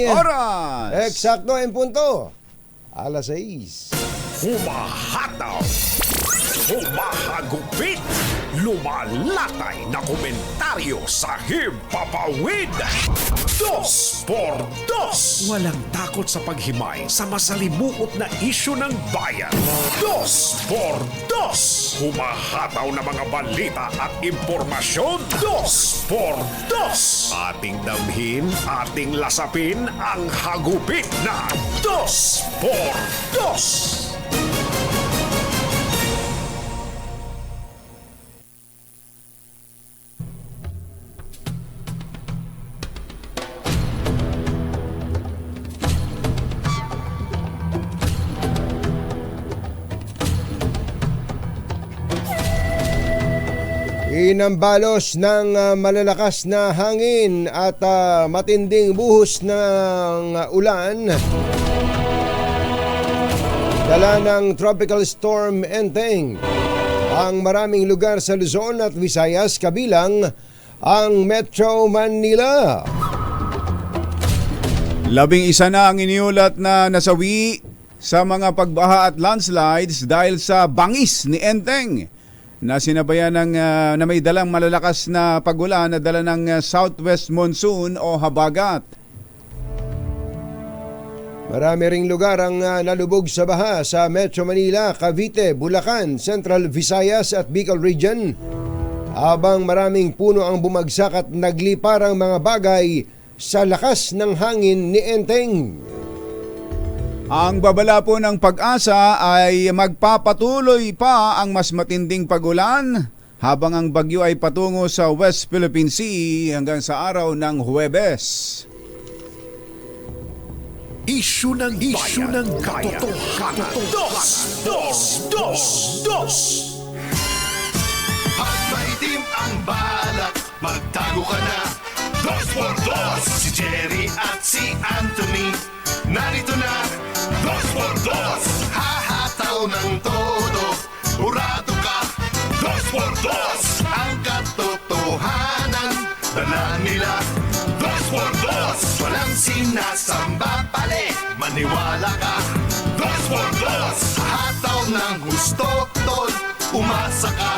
Oras! Eksakto en punto. Alas 6. Humahataw, humahagupit, lumalatay na komentaryo sa himpapawid. Dos por dos. Walang takot sa paghimay sa masalimuot na isyu ng bayan. Dos por dos. Humahataw na mga balita at impormasyon. Dos por dos. Ating damhin, ating lasapin ang hagupit na Dos por Dos. Inambalos ng malalakas na hangin at matinding buhos ng ulan. Dala ng Tropical Storm Enteng ang maraming lugar sa Luzon at Visayas kabilang ang Metro Manila. 11 na ang iniulat na nasawi sa mga pagbaha at landslides dahil sa bangis ni Enteng na sinabayan ng na may dalang malalakas na pagulan na dala ng southwest monsoon o habagat. Marami ring lugar ang nalubog sa baha sa Metro Manila, Cavite, Bulacan, Central Visayas at Bicol Region. Habang maraming puno ang bumagsak at naglipar ang mga bagay sa lakas ng hangin ni Enteng. Ang babala po ng Pag-asa ay magpapatuloy pa ang mas matinding pagulan habang ang bagyo ay patungo sa West Philippine Sea hanggang sa araw ng Huwebes. Isyu ng katotohanan. Dos, dos, dos, dos. Pag maitim ang balak, magtago ka na. Dos por dos. Si Jerry at si Anthony, narito na. Dos por dos. Hahataw ng todo, urado ka. Dos por dos. Ang katotohanan, dala nila. Dos por dos. Walang sinasamba pali, maniwala ka. Dos por dos. Hataw ng gusto, tol, umasa ka.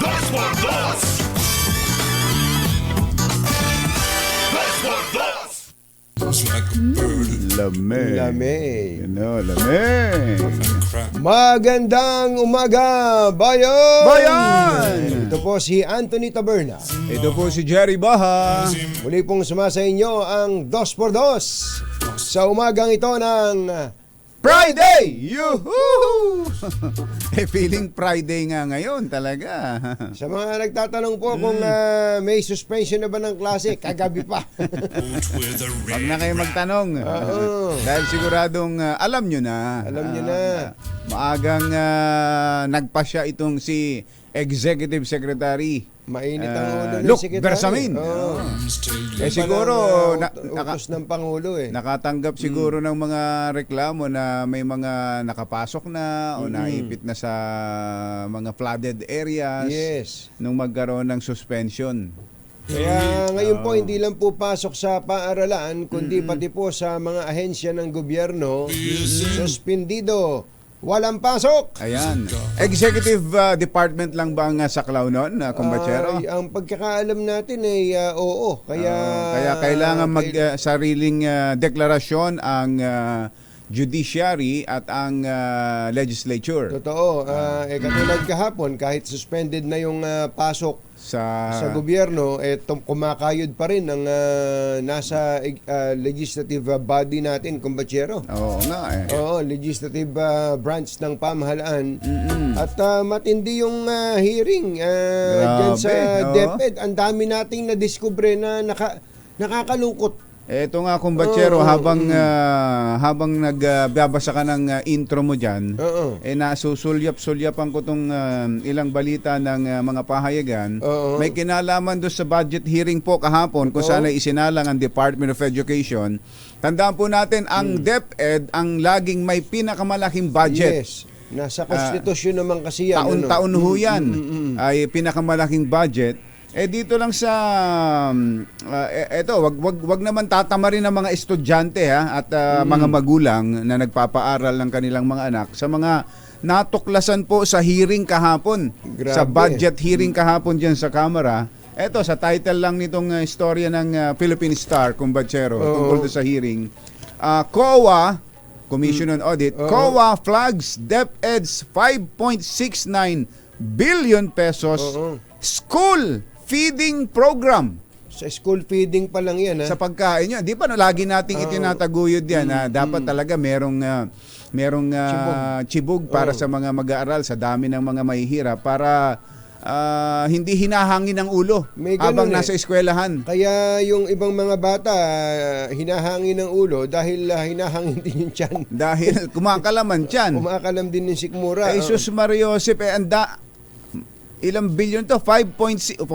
Dos por dos. Dos por dos. Lamig. Lamig. Lamig. Magandang umaga, bayan! Bayan! Ito po si Anthony Taberna. Ito po si Jerry Baha. Muli pong sumasa inyo ang Dos por Dos sa umagang ito ng Friday! Yuhuu! Feeling Friday nga ngayon talaga. Sa mga nagtatanong po kung may suspension na ba ng klase, kagabi pa. Huwag na kayo magtanong. Dahil siguradong alam nyo na. Alam nyo na. Maagang nagpasya itong si Executive Secretary Mainit ang ulo ng Luc sekretary. Bersamin. Siguro utos ng Pangulo eh. nakatanggap siguro ng mga reklamo na may mga nakapasok na o naipit na sa mga flooded areas nung magkaroon ng suspension. Kaya ngayon po hindi lang po pasok sa paaralan kundi pati po sa mga ahensya ng gobyerno suspendido. Walang pasok. Ayan. Executive Department lang ba ang saklaw nun, Kumbachero? Ang pagkakaalam natin ay oo. Kaya kailangan mag-sariling deklarasyon ang judiciary at ang legislature. Totoo. Katulad kahapon, kahit suspended na yung pasok sa gobyerno, kumakayod pa rin ang nasa legislative body natin, Kumbachero. Oo nga eh. Oo, legislative branch ng pamahalaan. At matindi yung hearing dyan sa DepEd. Ang dami nating nadiskubre na nakakalungkot. Eto nga, Kumbachero, habang nagbabasa ka ng intro mo dyan, nasusulyap-sulyapan ko itong ilang balita ng mga pahayagan. May kinalaman doon sa budget hearing po kahapon kung saan ay isinalang ang Department of Education. Tandaan po natin, ang DepEd ang laging may pinakamalaking budget. Yes. Nasa konstitusyon naman kasi yan. Taon-taon ho yan ay pinakamalaking budget. Dito lang sa eto, wag naman tatamarin ng mga estudyante at mga magulang na nagpapaaral ng kanilang mga anak sa mga natuklasan po sa hearing kahapon. Grabe. Sa budget hearing kahapon diyan sa Kamara. Eto, sa title lang nitong istorya ng Philippine Star, Kumbatsero, tungkol doon sa hearing. COA, Commission on Audit, COA flags DepEd's 5.69 billion pesos school feeding program. Sa school feeding pa lang yan, ha? Sa pagkain yun. Di ba lagi nating itinataguyod yan na dapat talaga merong chibog para sa mga mag-aaral, sa dami ng mga mahihirap para hindi hinahangin ang ulo May habang ganun nasa eskwelahan. Kaya yung ibang mga bata, hinahangin ng ulo dahil hinahangin din yung tiyan. Dahil kumakalaman yan. Kumakalam din yung sikmura. Jesus Mario Josep, ilang billion to? 5.7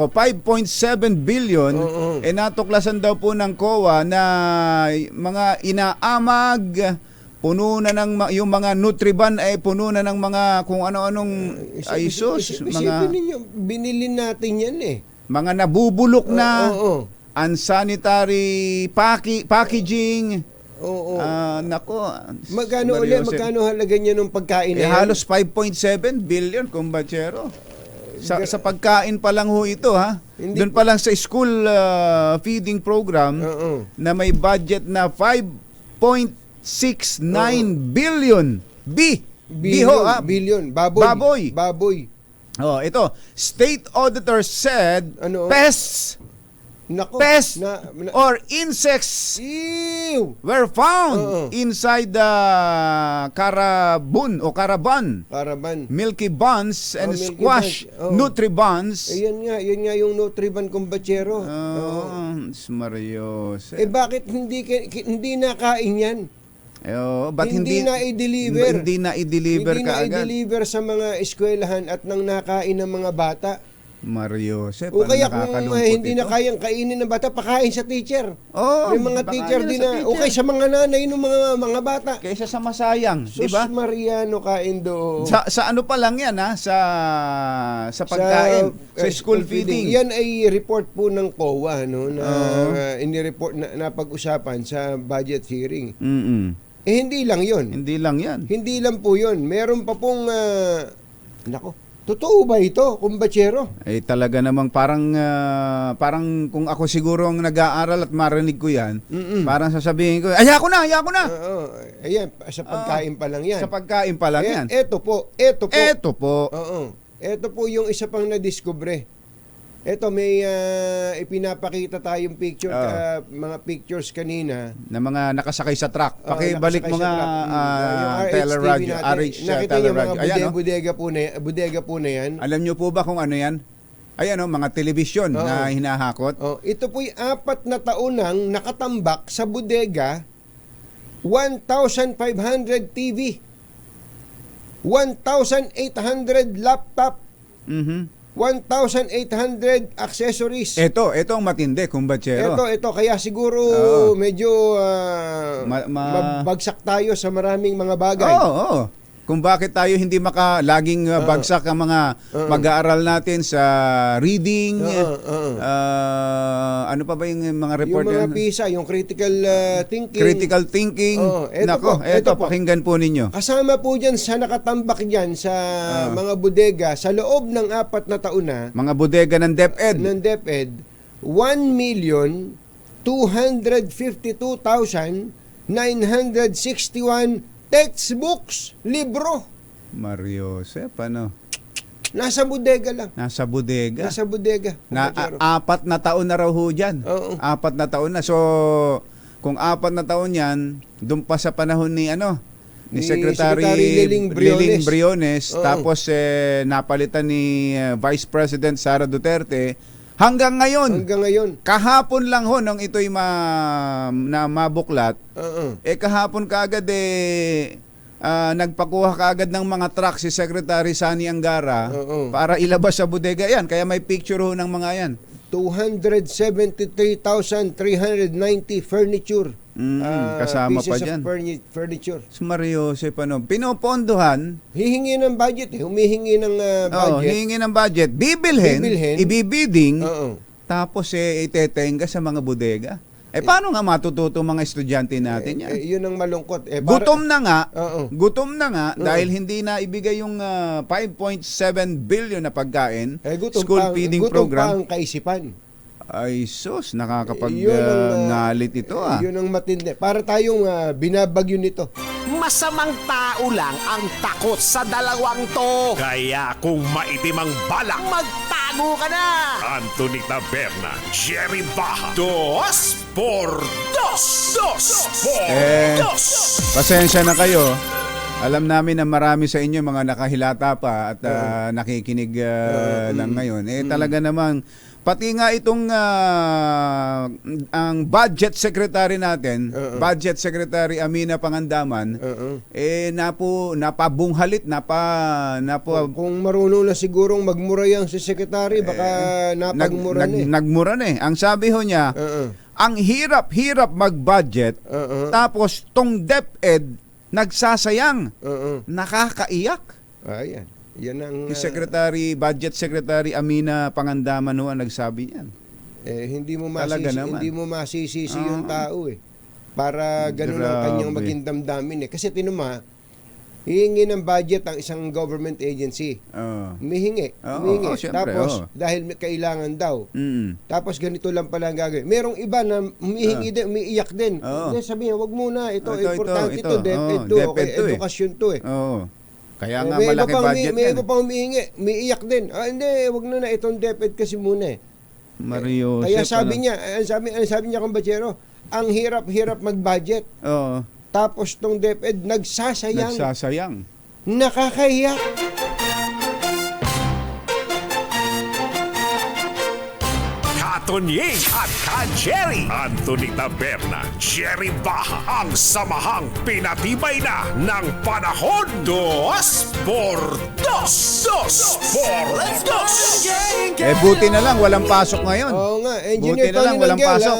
billion. Natuklasan daw po ng COA na mga inaamag, puno na ng yung mga Nutriban ay puno na ng mga kung ano-anong ISOs, mga ninyo, binili natin yan mga nabubulok na unsanitary packaging. Nako. Magkano halaga niya ng pagkain na yan? Halos 5.7 billion, kumbatsero. Sa pagkain pa lang ho ito, ha? Doon pa lang sa school feeding program na may budget na 5.69 billion. Billion. Baboy. Ito. State auditor said pests or insects were found inside the Caraban, Milky Buns and Squash Nutribuns. Yun nga yung Nutriban Kumbatsero. Mario. Bakit hindi nakain yan? Ba't hindi na-i-deliver? Hindi na-i-deliver kaagad. Na-i-deliver sa mga eskwelahan at nang nakain ng mga bata. Mario, o kaya kung hindi na kayang kainin ng bata, pakain sa teacher. May mga teacher din na, okay sa mga nanay ng mga bata. Kaysa sa masayang, di ba? Sus Mariano, kain do. Sa ano pa lang yan, sa pagkain, sa school feeding. Yan ay report po ng COA, no, na ini-report na pag-usapan sa budget hearing. Hindi lang yun. Hindi lang po yun. Meron pa pong, totoo ba ito, Kumbatsero? Talaga namang parang kung ako siguro ang nag-aaral at marinig ko yan, parang sasabihin ko, ayako na! Ayan, sa pagkain pa lang yan. Sa pagkain pa lang yan. Ito po. Ito po yung isa pang nadiskubre. Ito, may ipinapakita tayong picture, mga pictures kanina. Na mga nakasakay sa truck. Pakibalik mo nga teleradyo, RH nakita niyo mga bodega po na yan. Alam niyo po ba kung ano yan? Ayan mga telebisyon na hinahakot. Ito po'y 4 na taon nang nakatambak sa bodega, 1,500 TV, 1,800 laptop, 1,800 accessories. Ito ang matindi, Kumbatsero. Ito. Kaya siguro medyo magbagsak tayo sa maraming mga bagay. Kung bakit tayo hindi laging bagsak ang mga mag-aaral natin sa reading, ano pa ba yung mga report? Yung mga PISA, yung critical thinking. Critical thinking. Ito, pakinggan po ninyo. Kasama po dyan sa nakatambak dyan sa mga bodega sa loob ng 4 na taon na. Mga bodega ng DepEd. 1,252,961 textbooks, libro. Mario Josep, ano? Nasa bodega lang. Nasa bodega. 4 na taon na raw ho dyan. 4 na taon na. So, kung 4 na taon yan, doon pa sa panahon ni Secretary Liling Briones, tapos napalitan ni Vice President Sara Duterte, hanggang ngayon. Kahapon lang ho nung ito'y mabuklat. Kahapon kaagad nagpakuha kaagad ng mga truck si Secretary Sani Angara para ilabas sa bodega yan. Kaya may picture ho ng mga yan. 273,390 furniture. Kasama pa pieces dyan. of furniture. Mario Josep, pinopondohan, Hihingi ng budget humihingi ng budget. hihingi ng budget, bibilhin, ibibiding, Oo. tapos itetenga sa mga bodega. Paano nga matututo mga estudyante natin yan? Yun ang malungkot. Gutom na nga, Oo. dahil hindi na ibigay yung 5.7 billion na pagkain, Gutom school pa, feeding gutom program. pa ang kaisipan. Ay sus, nakakapag Yun ang, ngalit ito Yun ang matindi. Para tayong binabagyo nito. Masamang tao lang ang takot sa dalawang to. Kaya kung maitim ang balak, magtago ka na! Anthony Taberna, Jerry Baja, Dos por Dos! Dos por Dos! Pasensya na kayo. Alam namin na marami sa inyo mga nakahilata pa at nakikinig lang ngayon. Talaga namang pati nga itong ang budget secretary natin, budget secretary Amina Pangandaman, napabunghalit, Kung marunong na sigurong magmura yang si secretary, baka napagmura na. Nagmura na eh. Ang sabi ho niya, ang hirap-hirap mag-budget, tapos tong DepEd nagsasayang. Nakakaiyak. Ayan. Yan ang Si Budget Secretary Amina Pangandaman ho ang nagsabi niyan. hindi mo Talaga masisi, naman. hindi mo masisisi yung tao para ganun ang kanyang Grabe. maging damdamin Kasi tinuma, hihingi ng budget ang isang government agency. Humihingi. Siyempre, Tapos dahil may kailangan daw. Tapos ganito lang pala ang gagawin. Merong iba na humihingi din, umiiyak din. Hindi, sabihin, wag muna, ito importante ito, DepEd to, okay, edukasyon to Kaya nga malaki budget may yan. iba pang humihingi, umiiyak din. Hindi, wag na itong DepEd kasi muna Mario Kaya Josep, sabi niya, sabi niya kumbachero, ang hirap-hirap mag-budget. Tapos tong DepEd nagsasayang. Nakakahiya. Tonying at Jerry Anthony Taberna, Jerry Baja, ang samahang pinatibay na ng panahon. Dos por Dos! Dos por Dos! buti na lang walang pasok ngayon. Oo nga, Buti Engineer na lang Tony walang Nanggel, pasok.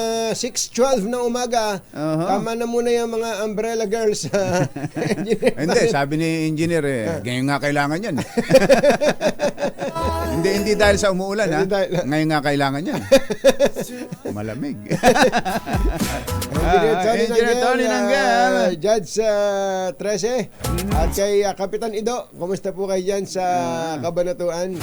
6:12 na umaga. Tama na muna yung mga umbrella girls. Hindi, sabi ni engineer ngayon nga kailangan yan. hindi dahil sa umuulan ngayon nga kailangan yan. Malamig. Engineer Tony Nanggel, Judge 13, at kay Kapitan Ido, kumusta po kayo dyan sa Kabanatuan?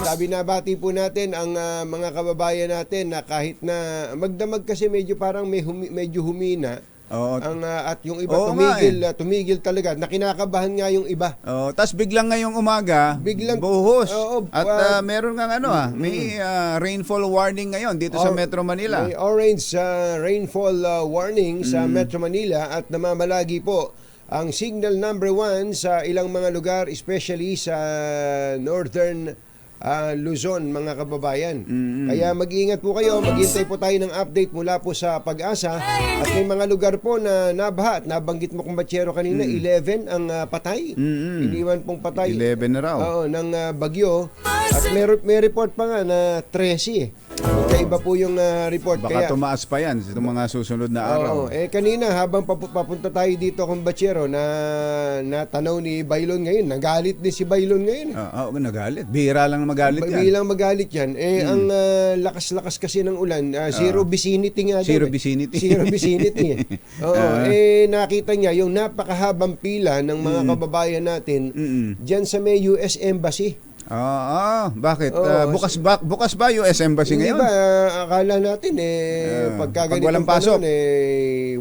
Sabi na bati po natin ang mga kababayan natin na kahit na magdamag kasi medyo parang medyo humina. At yung iba tumigil talaga. Nakinakabahan nga yung iba. Tapos biglang ngayong umaga, buhos. At meron nga may rainfall warning ngayon dito sa Metro Manila. May orange rainfall warning sa Metro Manila at namamalagi po ang signal number 1 sa ilang mga lugar, especially sa northern Luzon, mga kababayan. Kaya mag-iingat po kayo, maghintay po tayo ng update mula po sa Pag-asa. At may mga lugar po na nabaha at nabanggit mo kumbatsero kanina, 11 ang patay. Iniwan pong patay. 11 na raw. Ng bagyo. At may report pa nga na 13 Magkaiba po yung report. Baka tumaas pa yan sa mga susunod na araw. Kanina habang papunta tayo dito kumbatsero na tanaw ni Baylon ngayon. Nagalit din si Baylon ngayon. Nagalit. Bihira lang magalit yan. Bilang magalit yan. Ang lakas-lakas kasi ng ulan, zero vicinity nga. Zero vicinity. Zero vicinity. Nakita niya yung napakahabang pila ng mga kababayan natin dyan sa may US Embassy. Bakit? Bukas ba US Embassy ngayon? Hindi ba, akala natin pag walang pasok,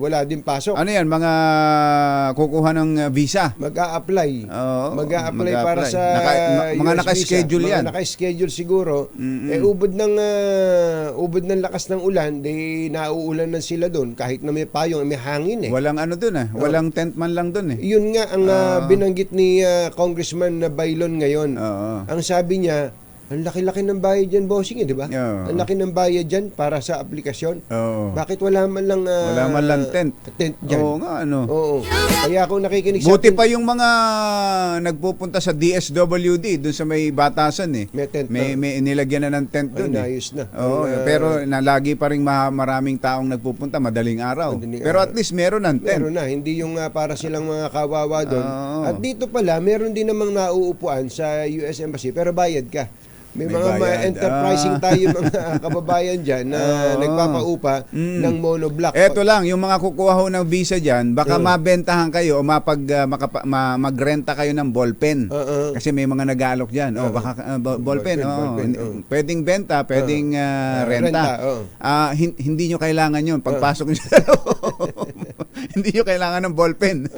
wala din pasok. Ano yan, mga kukuha ng visa? Mag-a-apply. Mag-a-apply para sa mga US naka-schedule visa. yan. Mga naka-schedule siguro. Ubod ng lakas ng ulan, nauulan na sila doon kahit na may payong, may hangin Walang doon walang tent man lang doon Yun nga ang binanggit ni Congressman Baylon ngayon. Ang sabi niya, Ang laki-laki ng bayad dyan, bossing, di ba? Oo. Ang laki ng bayad dyan para sa aplikasyon. Oo. Bakit wala man lang Wala man lang tent. tent dyan? Oo nga, ano. Oo. Kaya ako nakikinig sa Buti pa yung mga nagpupunta sa DSWD doon sa may Batasan eh. May tent may nilagyan na ng tent Ay, doon. naayos na. Oo, pero lagi pa rin maraming taong nagpupunta madaling araw. Madaling Pero araw. at least meron ng tent. Meron na, hindi yung para silang mga kawawa doon. Oo. At dito pala, meron din namang nauupuan sa US Embassy, pero bayad ka. May May mga bayad. enterprising tayo mga kababayan dyan na nagpapaupa ng monoblock. Eto lang, yung mga kukuha ho ng visa dyan, baka mabentahan kayo o magrenta kayo ng ballpen. Kasi may mga nag-aalok dyan. Baka ballpen. Ballpen, Pwedeng benta, pwedeng renta. Hindi nyo kailangan yun. Pagpasok nyo sa hindi nyo kailangan ng ballpen.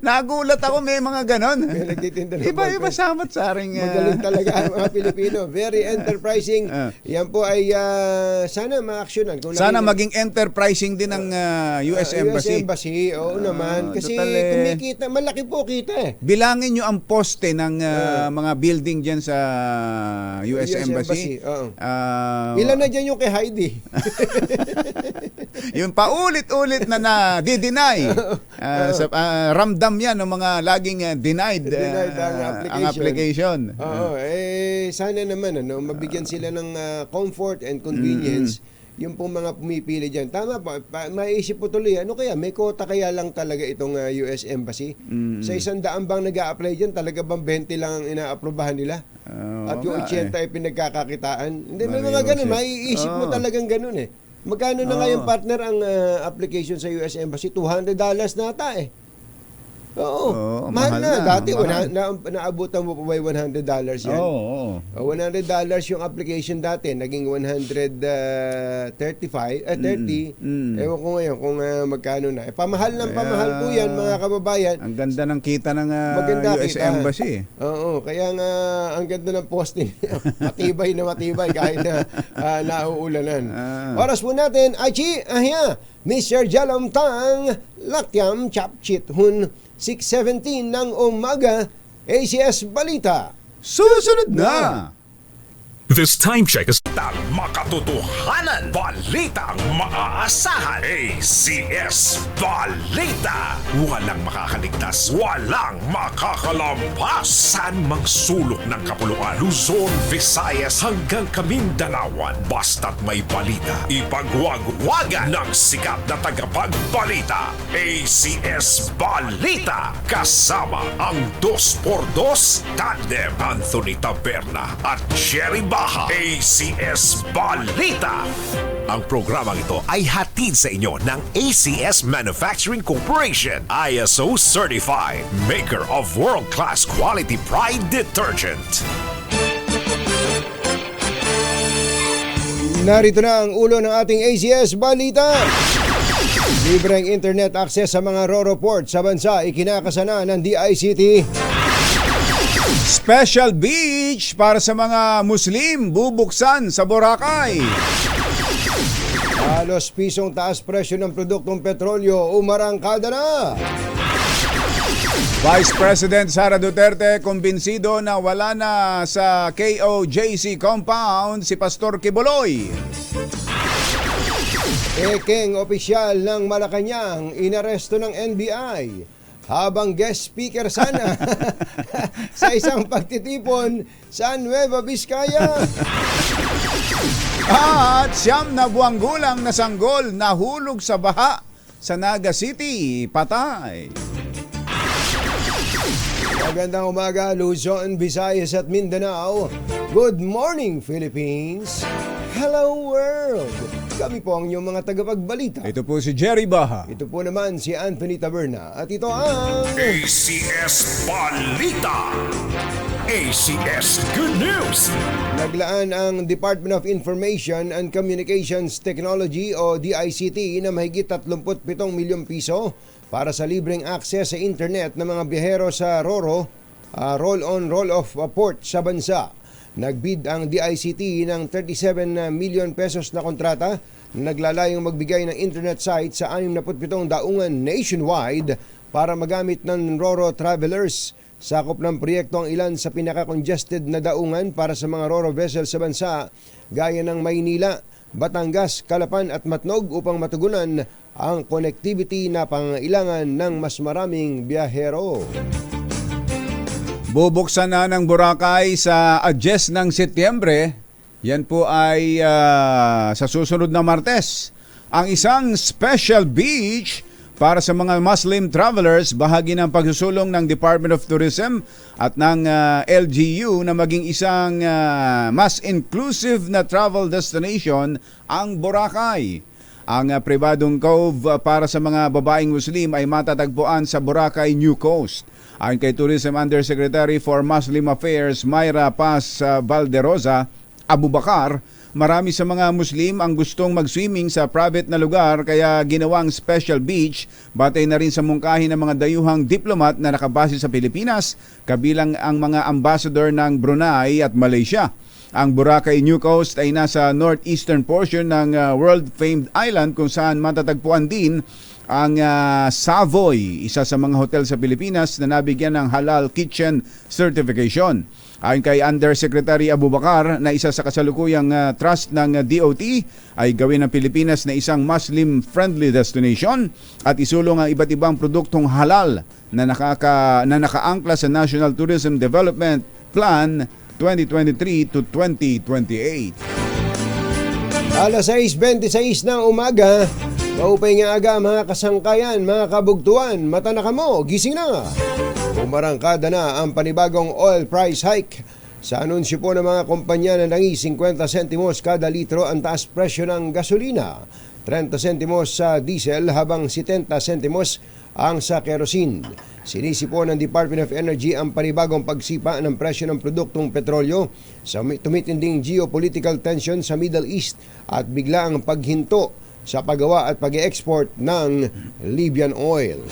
Nagulat ako, may mga ganon. May nagtitinda ng Iba-iba ballpen. samat-saring. Magaling talaga ang mga Pilipino. Very enterprising. Yan po ay sana ma-actionan. Sana maging enterprising din ng US Embassy. US Embassy, oo naman. Kasi total, kumikita, malaki po kita eh. Bilangin nyo ang poste ng mga building dyan sa US Embassy. oo. Ah, Ilan na dyan yung kay Heidi? yung paulit-ulit na di-deny. Ramdam yan ng mga laging denied, Denied ang ang application. Oo, sana naman mabigyan sila ng comfort and convenience. Yung pong mga pumipili dyan. Tama po, maiisip po tuloy, ano kaya, may quota kaya lang talaga itong US Embassy? Sa 100 bang nag-a-apply dyan, talaga bang 20 lang ang ina-aprobahan nila? At yung 80 ay pinagkakakitaan? Hindi, may mga ganun, maiisip mo talagang ganun eh. Magkano na nga yung partner ang application sa US Embassy? $200 na ata eh. Oo, mahal na. Dati, mahal. naabutan mo pa ba yung $100 yan? Oo. $100 yung application dati, naging 130. Ewan ko ngayon kung magkano na. Pamahal ng pamahal po yan, mga kababayan. Ang ganda ng kita ng Maganda US kita. Embassy. Oo, kaya nga ang ganda ng posting. matibay na matibay kahit na nauulanan. Oras po natin, Aichi, ahya, Mr. Jalamtang, Lakyam, Chapchit, Hun, 6:17 ng umaga, ACS Balita. Susunod na! This time check is makatotohanan, balitang maaasahan. ACS Balita. Walang makakaligtas, walang makakalampas. Saan mang sulok ng kapuluan, Luzon, Visayas hanggang Kamindalawan. Basta't may balita, ipagwagwagan ng sikat na tagapagbalita. ACS Balita. Kasama ang 2x2 tandem Anthony Taberna at Jerry Baha. ACS Balita. Ang programang ito ay hatid sa inyo ng ACS Manufacturing Corporation, ISO Certified, maker of world-class quality Pride detergent. Narito na ang ulo ng ating ACS Balita. Libreng internet access sa mga RoRo port sa bansa ikinakasana ng DICT. Special beach para sa mga Muslim bubuksan sa Boracay. Halos pisong taas presyo ng produktong petrolyo umarangkada na. Vice President Sara Duterte kumbinsido na wala na sa KOJC compound si Pastor Kibuloy. Ekeng opisyal ng Malacanang inaresto ng NBI habang guest speaker sana sa isang pagtitipon sa Nueva Vizcaya. At siyam na buwang gulang na sanggol nahulog sa baha sa Naga City. Patay. Magandang umaga, Luzon, Visayas at Mindanao. Good morning, Philippines. Hello, world. Kami po ang inyong mga tagapagbalita. Ito po si Jerry Baha. Ito po naman si Anthony Taberna. At ito ang... ACS Balita. ACS Good News. Naglaan ang Department of Information and Communications Technology o DICT na mahigit 37 milyong piso para sa libreng access sa internet ng mga biyahero sa RoRo, roll-on, roll-off port sa bansa. Nagbid ang DICT ng 37 million pesos na kontrata na naglalayong magbigay ng internet site sa 67 daungan nationwide para magamit ng RoRo travelers Sakop ng proyekto ang ilan sa pinaka-congested na daungan para sa mga ro-ro vessel sa bansa gaya ng Maynila, Batangas, Calapan at Matnog upang matugunan ang connectivity na pangailangan ng mas maraming biyahero. Bubuksan na ng Boracay sa Agyes ng Setyembre. Yan po ay sa susunod na Martes. Ang isang special beach para sa mga Muslim travelers, bahagi ng pagsusulong ng Department of Tourism at ng LGU na maging isang mas inclusive na travel destination ang Boracay. Ang pribadong cove para sa mga babaeng Muslim ay matatagpuan sa Boracay New Coast. Ayon kay Tourism Undersecretary for Muslim Affairs Myra Paz Valderosa Abubakar, marami sa mga Muslim ang gustong mag-swimming sa private na lugar kaya ginawang special beach, batay na rin sa mungkahi ng mga dayuhang diplomat na nakabase sa Pilipinas, kabilang ang mga ambassador ng Brunei at Malaysia. Ang Boracay New Coast ay nasa northeastern portion ng world-famed island kung saan matatagpuan din ang Savoy, isa sa mga hotel sa Pilipinas na nabigyan ng Halal Kitchen Certification. Ayon kay Undersecretary Abubakar na isa sa kasalukuyang trust ng DOT ay gawin ng Pilipinas na isang Muslim-friendly destination at isulong ang iba't ibang produktong halal na nakaangkla sa National Tourism Development Plan 2023 to 2028. Alas 6:26 ng umaga, maupay nga aga mga kasangkayan, mga kabugtuan, mata na kamo, gising na. Umarangkada na ang panibagong oil price hike. Sa anunsyo po ng mga kumpanya na nangi 50 sentimos kada litro ang taas presyo ng gasolina, 30 sentimos sa diesel habang 70 sentimos ang sa kerosene. Sinisi po ng Department of Energy ang panibagong pagsipa ng presyo ng produktong petrolyo sa tumitinding geopolitical tension sa Middle East at biglaang paghinto sa paggawa at pag-export ng Libyan oil.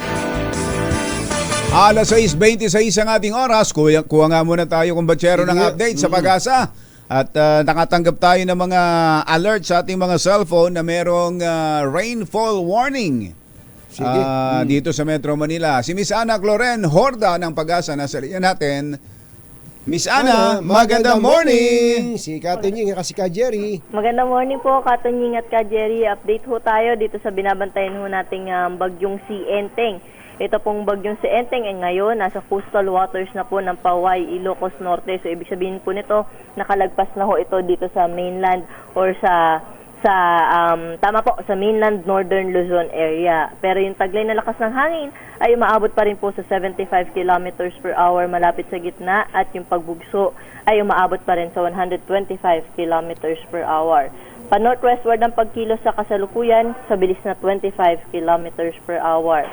Alas 6:26 ang ating oras. Kuha nga muna tayo kumbatsero ng update sa Pag-asa. At nakatanggap tayo ng mga alert sa ating mga cellphone na merong rainfall warning. Dito sa Metro Manila. Si Miss Ana Cloren Horda ng Pag-asa nasa linya natin. Miss Ana, magandang morning! Si Katunying at si Ka Jerry. Magandang morning po, Katunying at Ka Jerry. Update ho tayo dito sa binabantayan ho nating bagyong si Enteng. Ito pong bagyong si Enteng ay ngayon nasa coastal waters na po ng Paway, Ilocos Norte. So ibig sabihin po nito, nakalagpas na ho ito dito sa mainland or sa mainland northern Luzon area. Pero yung taglay na lakas ng hangin ay umaabot pa rin po sa 75 kilometers per hour malapit sa gitna at yung pagbugso ay umaabot pa rin sa 125 kilometers per hour. Pa-northwestward ang pagkilos sa kasalukuyan sa bilis na 25 kilometers per hour.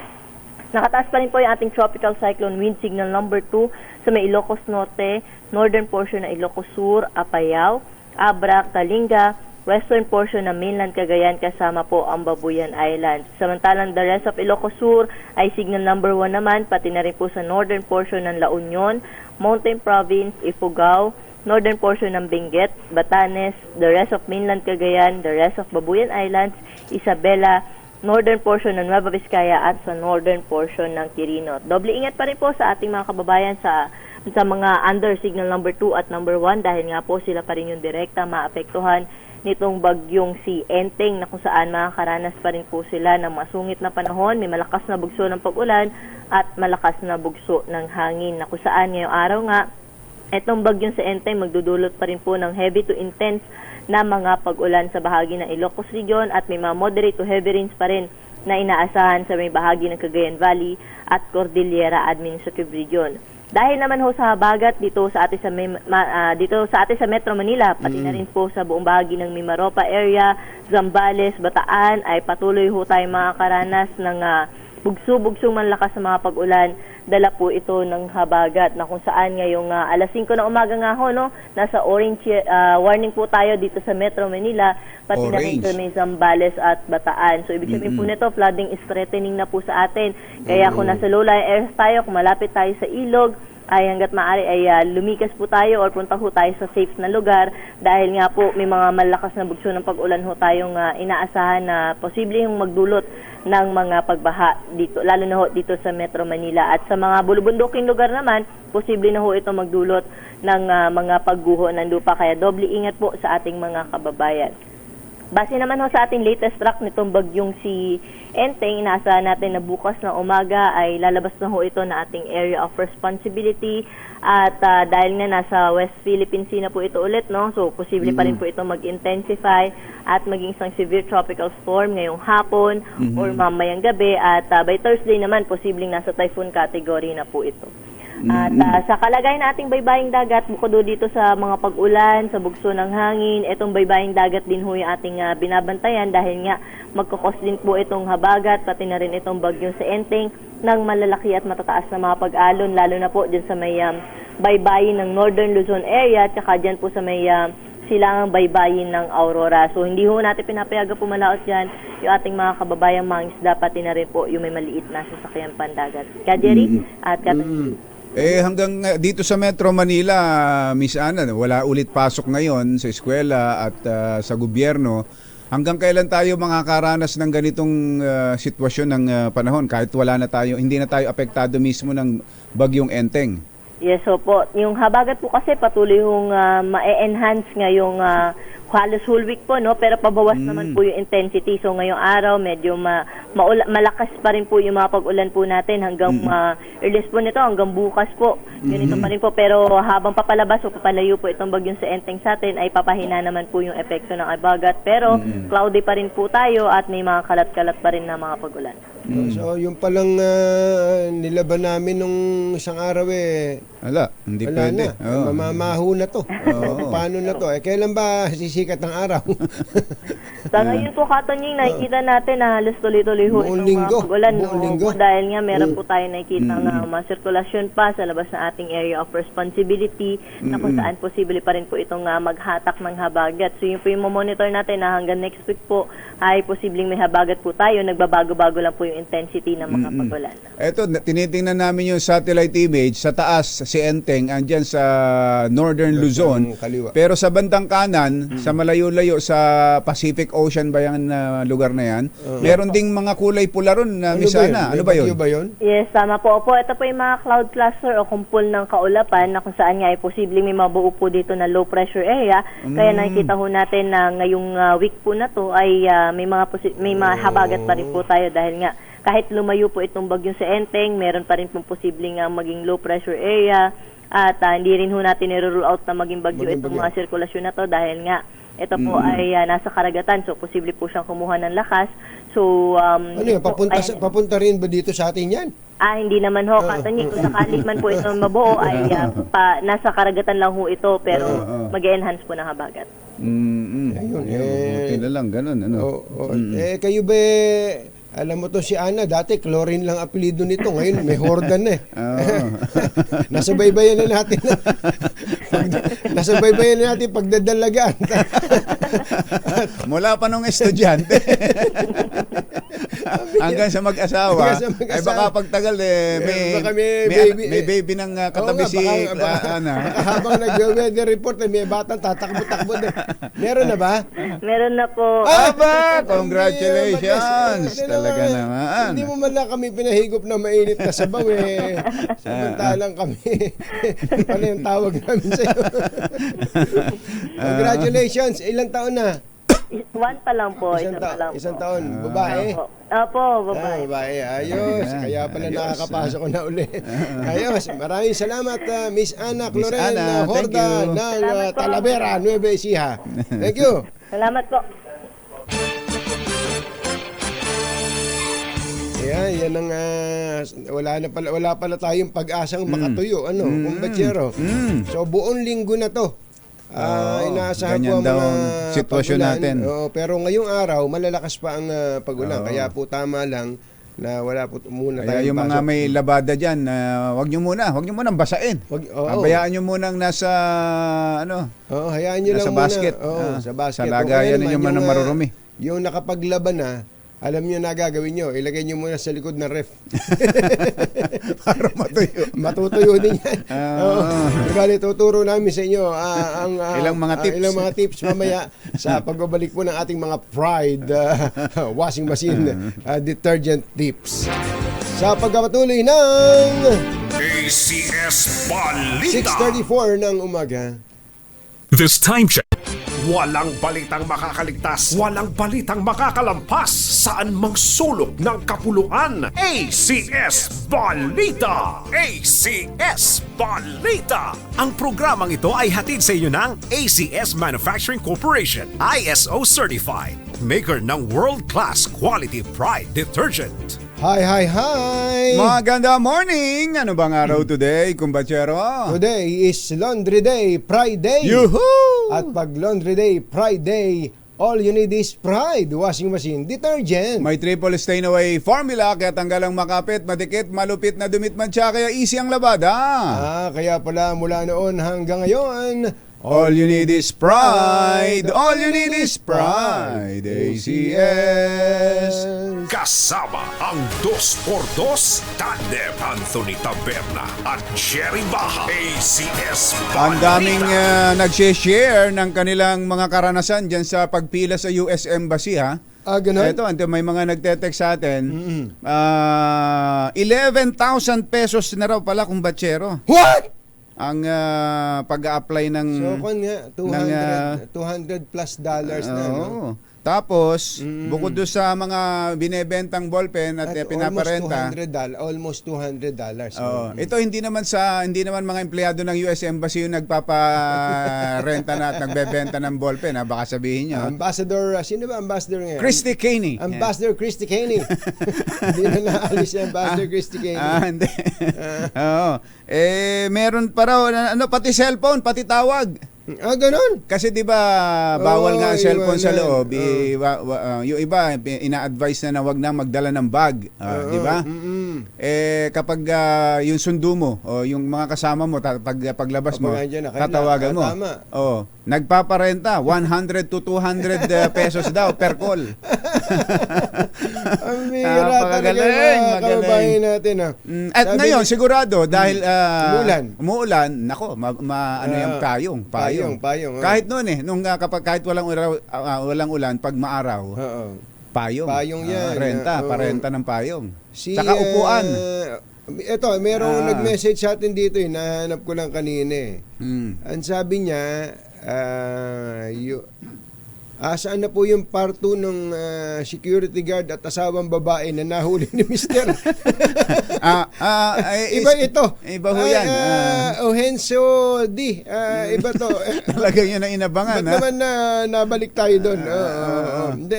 Nakataas pa rin po yung ating tropical cyclone wind signal number 2 sa may Ilocos Norte, northern portion ng Ilocos Sur, Apayao, Abra, Kalinga, western portion ng mainland Cagayan kasama po ang Babuyan Islands. Samantalang the rest of Ilocos Sur ay signal number 1 naman, pati na rin po sa northern portion ng La Union, Mountain Province, Ifugao, northern portion ng Benguet, Batanes, the rest of mainland Cagayan, the rest of Babuyan Islands, Isabela, northern portion ng Nueva Vizcaya at sa northern portion ng Quirino. Doble ingat pa rin po sa ating mga kababayan sa mga under signal number 2 at number 1 dahil nga po sila pa rin yung direkta maapektuhan nitong bagyong si Enteng na kung saan makakaranas pa rin po sila ng masungit na panahon, may malakas na bugso ng pag-ulan at malakas na bugso ng hangin na kung saan ngayong araw nga itong bagyong si Enteng magdudulot pa rin po ng heavy to intense na mga pag-ulan sa bahagi ng Ilocos Region at may mga moderate to heavy rains pa rin na inaasahan sa may bahagi ng Cagayan Valley at Cordillera Administrative Region. Dahil naman ho sa habagat dito sa atin sa Metro Manila, pati na rin po sa buong bahagi ng Mimaropa area, Zambales, Bataan ay patuloy ho tayong makakaranas ng bugso-bugsong manlakas sa mga pag-ulan. Dala po ito ng habagat na kung saan ngayong alas 5 na umaga nga ho, no, nasa orange warning po tayo dito sa Metro Manila, pati na rin sa may Zambales at Bataan. So ibig sabihin po nito, flooding is threatening na po sa atin. Kaya kung nasa low-lying areas tayo, kung malapit tayo sa ilog, ay hanggat maaari ay lumikas po tayo or punta ho tayo sa safe na lugar dahil nga po may mga malakas na bugso ng pag-ulan ho tayong inaasahan na posible yung magdulot ng mga pagbaha dito, lalo na ho dito sa Metro Manila. At sa mga bulubunduking lugar naman, posible na ho ito magdulot ng mga pagguho ng lupa. Kaya doble ingat po sa ating mga kababayan. Base naman ho sa ating latest track nitong bagyong si Enteng, inaasahan natin na bukas na umaga ay lalabas na ho ito na ating area of responsibility at dahil nga nasa West Philippine Sea na po ito ulit, no? So posible pa rin po ito mag-intensify at maging isang severe tropical storm ngayong hapon or mamayang gabi at by Thursday naman posibleng nasa typhoon category na po ito. At sa kalagayan nating baybaying dagat, bukod do dito sa mga pag-ulan, sa bugso ng hangin, itong baybaying dagat din ho yung ating binabantayan dahil nga magkakos din po itong habagat, pati na rin itong bagyong sa Enteng ng malalaki at matataas na mga pag-alon, lalo na po dyan sa may baybayin ng Northern Luzon area, tsaka dyan po sa may silangang baybayin ng Aurora. So hindi ho natin pinapayagan pumalaot dyan yung ating mga kababayang mga isda, pati na rin po yung may maliit na sasakyan pandagat. Kadjeri at Hanggang dito sa Metro Manila, Miss Ana, wala ulit pasok ngayon sa eskwela at sa gobyerno. Hanggang kailan tayo makakaranas ng ganitong sitwasyon ng panahon kahit hindi na tayo apektado mismo ng bagyong Enteng? Yes, po. Yung habagat po kasi patuloy yung ma-enhance ngayong halos whole week po, no? Pero pabawas naman po yung intensity. So ngayong araw medyo malakas pa rin po yung mga pag-ulan po natin hanggang release po nito hanggang bukas po. Ganito pa rin po. Pero habang papalabas o papalayo po itong bagyong sa Enteng sa atin ay papahina naman po yung epekto ng habagat. Pero cloudy pa rin po tayo at may mga kalat-kalat pa rin na mga pag-ulan. So yung palang nilaban namin nung isang araw hindi wala pwede. na. Mamamaho na to. Paano na to? Kailan ba sisikat ng araw? Sa ngayon po, Katonying, nakikita natin na halos tuloy-tuloy ho itong mga pag-ulan. Dahil nga meron po tayo nakikita ng mga sirkulasyon pa sa labas ng ating area of responsibility na kung saan posible pa rin po itong maghatak ng habagat. So yun po yung monitor natin na hanggang next week po ay posibleng may habagat po tayo. Nagbabago-bago lang po yung intensity ng mga pag-ulan. Eto, tinitingnan namin yung satellite image. Sa taas, si Enteng, andyan sa Northern Luzon. Pero sa bandang kanan, sa malayo-layo, sa Pacific Ocean ba yung lugar na yan? Meron ding mga kulay pula ron na misana. Ano ba yun? Yes, tama po. Opo, ito po yung mga cloud cluster o kumpul ng kaulapan na kung saan nga ay posibleng may mabuo po dito na low pressure area. Kaya nakikita ho natin na ngayong week po na to ay may mga habagat pa rin po tayo dahil nga kahit lumayo po itong bagyong sa Enteng, meron pa rin pong posibleng maging low pressure area at hindi rin ho natin i-rule out na maging bagyo itong mga sirkulasyon na to dahil nga ito po ay nasa karagatan, so posible po siyang kumuha ng lakas. So papunta rin ba dito sa atin yan? Hindi naman ho, Katonying. Kung sakali man po ito mabuo ay nasa karagatan lang ho ito pero mag-enhance po ng habagat. Ayun, buti na lang, ganun. Kayo ba, alam mo to si Ana, dati chlorine lang apelido nito, ngayon may Hordan na Nasabaybayan na natin. Nasabaybayan na natin pagdadalagaan. Mula pa nung estudyante. Hanggang sa mag-asawa. Ay baka pagtagal may baby ng katabi si Ana. Habang nag-weather report may batang tatakbo-takbo din. Meron na ba? Meron na po. Congratulations. Talaga naman. Hindi mo man lang kami pinahigop na mainit na sabaw Samantalang kami. Pala yung tawag namin sa'yo. Congratulations. Ilang taon na? One pa lang po. Isang taon. Babae? Opo, babae. Babae. Ayos. Kaya pala nakakapasok ko na uli. Ayos. Maraming salamat, Miss Ana Cloren Horda ng Talavera, Nueva Ecija. Thank you. Salamat po. Yan ang wala pala tayong pag-asang makatuyo kumbatsero. So buong linggo na to. Inaasahan ko ang mga sitwasyon natin. Pero ngayong araw malalakas pa ang pag-ulan kaya po tama lang na wala po muna tayo. Kaya yung mga may labada diyan, wag niyo munang basain. Hayaan niyo munang nasa hayaan niyo lang basket. Sa basket. Sa lagayan niyo man ng marurumi. Yung nakapaglaban na, alam niyo na gagawin niyo, ilagay niyo muna sa likod ng ref. Para matuyo. Matutuyo din yan. Bali, tuturo namin sa inyo ang ilang mga tips mamaya sa pagbabalik po ng ating mga Pride washing machine detergent tips. Sa pagpapatuloy ng ACS Balita. 6:34 ng umaga. This time check. Walang balitang makakaligtas, walang balitang makakalampas, saan mang sulok ng kapuluan. ACS Balita! ACS Balita! Ang programang ito ay hatid sa inyo ng ACS Manufacturing Corporation, ISO Certified, maker ng world-class quality Pride Detergent. Hi! Maganda morning! Ano bang araw today, kumbachero? Today is Laundry Day, Pride Day. Yuhuu! At pag Laundry Day, Pride Day, all you need is Pride Washing Machine Detergent. May triple stain away formula kaya tanggalang makapit, madikit, malupit na dumit mancha kaya easy ang labada. Kaya pala mula noon hanggang ngayon, All you need is pride. All you need is pride. ACS. Kasama ang 2x2 Tandem Anthony Taberna at Jerry Baha. ACS Ang daming Balita. nag-share ng kanilang mga karanasan dyan sa pagpila sa US Embassy, ha? ganun? Ito, may mga nagte-text sa atin. 11,000 pesos na raw pala kung batsero. What? Ang pag-a-apply ng... So, kung nga, 200 plus dollars na, no? Oo. Tapos, bukod doon sa mga binebentang ballpen at pinaparenta. Almost $200. Oo. Ito hindi naman mga empleyado ng US Embassy yung nagpaparenta na at nagbebenta ng ballpen, ha? Baka sabihin niyo. Ambassador, sino ba ambassador ngayon? Christy Caney. Ambassador Christy Caney. Hindi na naalis si Ambassador Christy Caney. Hindi. Oo. Meron pa raw, pati cellphone, pati tawag. Ganun? Kasi 'di ba bawal nga ang cellphone sa iwanan. loob. Yung iba ina-advise na wag na magdala ng bag, 'di ba? Kapag yung sundo mo o yung mga kasama mo paglabas mo, tatawagan mo. Oh, nagpaparenta 100 to 200 pesos daw per call. Ang mira talaga mga kababayan natin. At ngayon sigurado dahil umuulan, nako ano yung payong. Payong. Kahit noon nung kapag kahit walang ulan pag maaraw. Payong. Payong yan. Parenta ng payong. Saka upuan. Ito, merong nag-message sa atin dito, nahanap ko lang kanina. Ang sabi niya, saan na po yung part 2 ng security guard at asawang babae na nahuli ni Mr. Iba ito. Iba ho yan. Ohenso D. Iba to. Talagang yun ang inabangan. Ba't naman nabalik tayo doon? Hindi,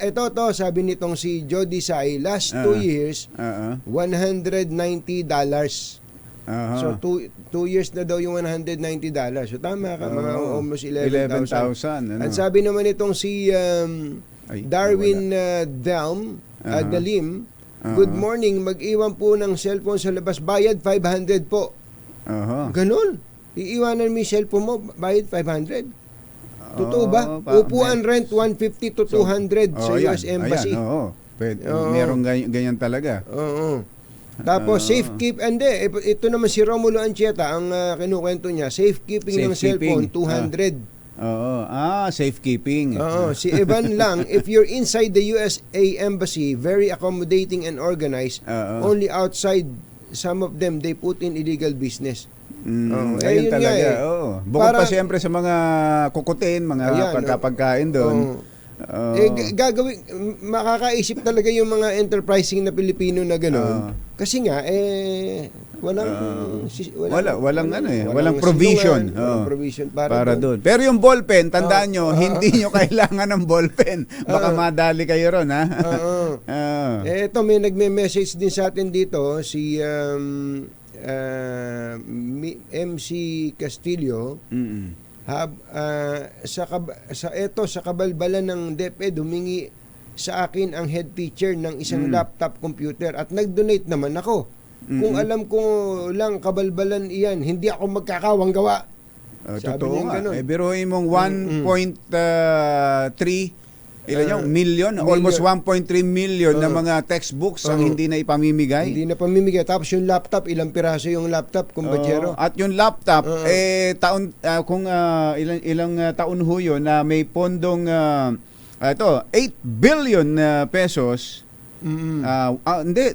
ito sabi nitong si Jody Sai, last 2 years, $190. So 2 years na daw yung $190. So tama ka, mga almost 11,000. At sabi naman itong si Darwin Dalim, good morning, mag-iwan po ng cellphone sa labas, bayad 500 po. Ganun. Iiwanan mo yung cellphone mo, bayad 500. Totoo ba? Upuan rent 150 to 200 sa US Embassy. Merong ganyan talaga. Tapos safekeeping, ito naman si Romulo Anchieta, ang kinukwento niya, safekeeping ng cellphone 200. Safekeeping. Si Evan lang, if you're inside the USA Embassy, very accommodating and organized, only outside some of them they put in illegal business. Ayun talaga. Bukod pa siyempre sa mga kukutin, mga pagkain doon. Makakaisip talaga yung mga enterprising na Pilipino na gano'n. Kasi nga, walang provision. Walang provision para doon. Pero yung ballpen, tandaan nyo, hindi nyo kailangan ng ballpen. Baka madali kayo ron, ha? Ito, may nagme-message din sa atin dito, si MC Castillo. Sa kabalbalan ng DepEd, humingi sa akin ang head teacher ng isang laptop computer at nag-donate naman ako. Kung alam ko lang kabalbalan iyan, hindi ako magkakawang gawa. Totoo nga. Biruin mong 1.3 million, almost 1.3 million na mga textbooks ang hindi na ipamimigay. Hindi na pamimigay. Tapos yung laptop, ilang piraso yung laptop, kumbachero? At yung laptop, ilang taon ho yun na may pondong 8 billion pesos, hindi,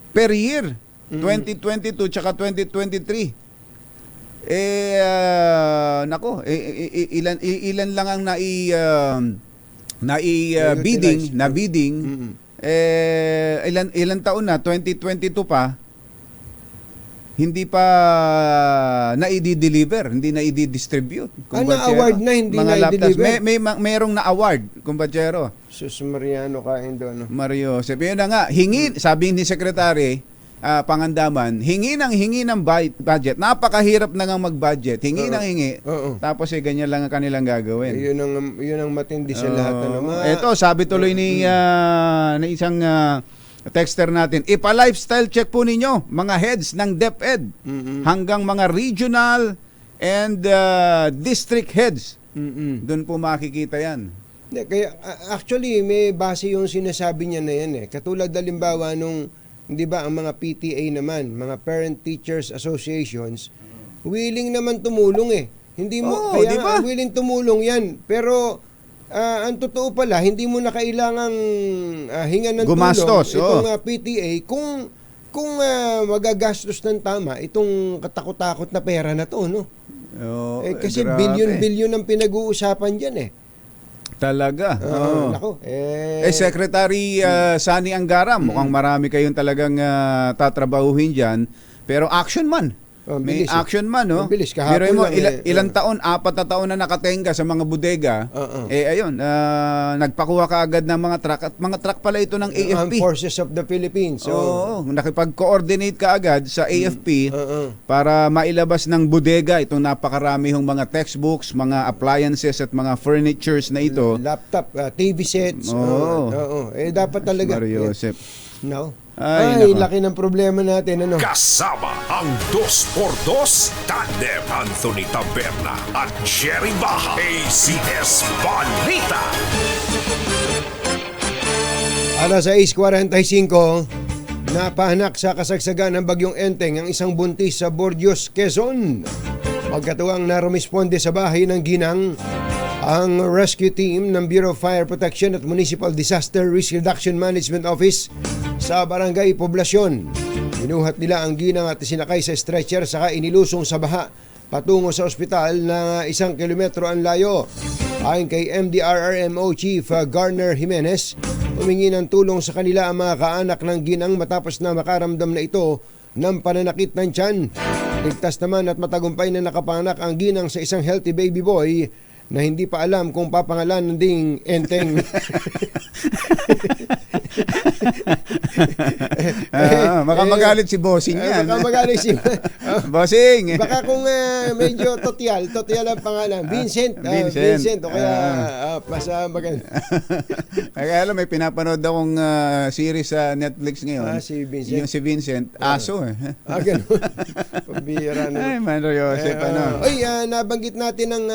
per year. 2022 tsaka 2023. Nako, ilan lang ang bidding. Ilan taon na, 2022 pa, hindi pa na-i-deliver, hindi na-i-distribute. award na hindi na-i-deliver? Mayroong na-award, kumbachero. Sus Mariano kain doon. Mario, sabihin na nga, sabi ni Secretary Pangandaman, hingi ng budget. Napakahirap na nga mag-budget. Hingi. Tapos ganyan lang ang kanilang gagawin. Yun ang matindi sa lahat. Ito, sabi tuloy ni isang texter natin, ipa-lifestyle check po ninyo, mga heads ng DepEd, hanggang mga regional and district heads. Doon po makikita yan. Kaya actually may base yung sinasabi niya na yan. Katulad halimbawa nung, hindi ba, ang mga PTA naman, mga Parent Teachers Associations, willing naman tumulong Hindi mo, kaya diba? Willing tumulong yan. Pero ang totoo pala, hindi mo na kailangang hingan ng gumastos, tulong itong PTA kung magagastos ng tama itong katakot-takot na pera na to, no? Kasi bilyon-bilyon ang pinag-uusapan dyan Talaga. Nako. Secretary Sani Angara, mukhang marami kayong talagang tatrabahuhin dyan. Pero action man. May action man, no? Mabilis. Pero Kahapon mo, lang ilang taon, 4 na taon na nakatenga sa mga bodega. Ayun, nagpakuha ka agad ng mga truck. At mga truck pala ito ng AFP. Armed Forces of the Philippines. Nakipag-coordinate ka agad sa AFP para mailabas ng bodega itong napakaramihong mga textbooks, mga appliances at mga furnitures na ito. Laptop, TV sets. Dapat talaga. Mario Joseph. No. Ay, laki ng problema natin. Kasama ang 2x2 Tandem Anthony Taberna at Jerry Baja. ACS Balita. Alas 6:45, napahanak sa kasagsagan ng bagyong Enteng ang isang buntis sa Bordios, Quezon. Pagkatuwang narumisponde sa bahay ng ginang ang rescue team ng Bureau of Fire Protection at Municipal Disaster Risk Reduction Management Office sa Barangay Poblasyon. Binuhat nila ang ginang at sinakay sa stretcher saka inilusong sa baha patungo sa ospital na 1 kilometro ang layo. Ayon kay MDRRMO Chief Garner Jimenez, humingi ng tulong sa kanila ang mga kaanak ng ginang matapos na makaramdam na ito ng pananakit ng tiyan. Ligtas naman at matagumpay na nakapanganak ang ginang sa isang healthy baby boy na hindi pa alam kung papangalanan ding Enteng. Makamagalit si Bossing yan. Makamagalit si Bossing. Baka kung medyo totyal ang pangalan. Vincent. O kaya pasa maganda. Kaya alam, may pinapanood akong series sa Netflix ngayon. Si Vincent. Yung si Vincent. Aso ganun. Pabira na. Ay, Mario Joseph, nabanggit natin ng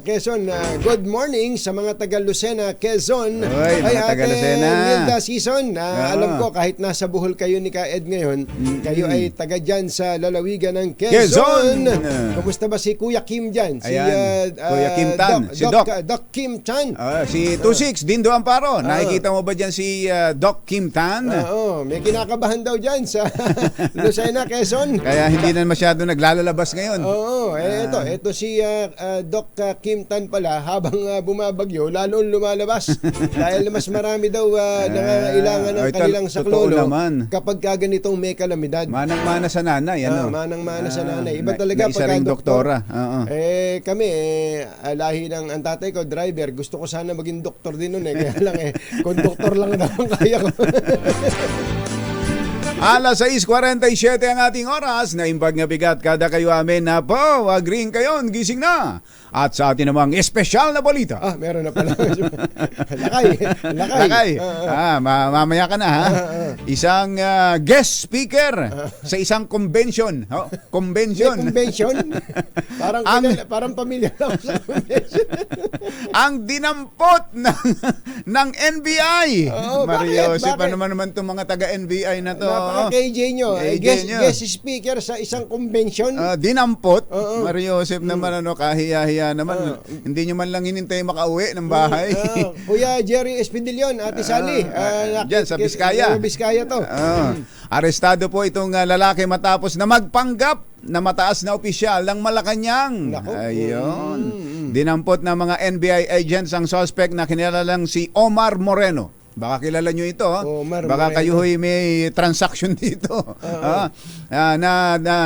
Quezon. Good morning sa mga taga Lucena, Quezon. Mga taga Lucena. Milda Season. Alam ko kahit nasa Bohol kayo ni Ka Ed ngayon, kayo ay taga dyan sa lalawigan ng Quezon. Kumusta ba si Kuya Kim dyan? Kuya Kim Tan. Si Doc Kim Tan. Si 26, Dindo Amparo. Nakikita mo ba dyan si Doc Kim Tan? May kinakabahan daw dyan sa Lucena, Quezon. Kaya hindi na masyado naglalabas ngayon. Ito si Doc Kim Tan pala, habang bumabagyo, lalo lumalabas. Dahil mas marami daw nangangailangan ng kanilang saklolo kapag ganitong may kalamidad. Manang-mana sa nanay. Manang-mana sa nanay. Iba talaga pagka doktora. Kami, lahi ng ang tatay ko, driver. Gusto ko sana maging doktor din nun. Kaya lang konduktor lang daw ang kaya ko. Alas 6:47 ang ating oras. Naimbag nga bigat kada kayo amin na po. Agreeing kayo, gising na. At sa atin namang espesyal na balita. Meron na pala. Lakay. Mamaya ka na, ha? Isang guest speaker sa isang convention. Convention. Convention? Parang pamilya lang sa convention. Ang dinampot ng NBI. Mario, si paano naman itong mga taga-NBI na to? Napaka-KJ nyo. Guest speaker sa isang convention. Dinampot. Mario Joseph naman kahiya-hiya kaya naman, hindi nyo man lang hinintay makauwi ng bahay. Kuya Jerry Espinillion, Ate Sally. Dyan sa Biskaya. Biskaya to. Arestado po itong lalaki matapos na magpanggap na mataas na opisyal ng Malacanang. Nako. Ayun. Dinampot ng mga NBI agents ang suspect na kinilalang si Omar Moreno. Baka kilala nyo ito. Omar Baka Moreno. kayo may transaction dito.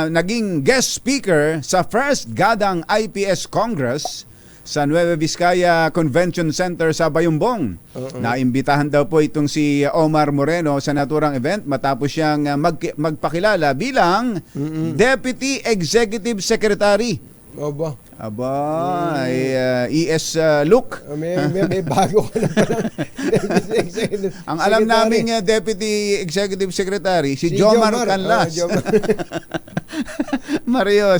Naging guest speaker sa first Gadang IPS Congress sa Nueva Vizcaya Convention Center sa Bayumbong. Naimbitahan daw po itong si Omar Moreno sa naturang event matapos siyang magpakilala bilang Deputy Executive Secretary. ES look. May bago ka na pala. Ang alam naming Deputy Executive Secretary, si Jomar Canlas. Mario,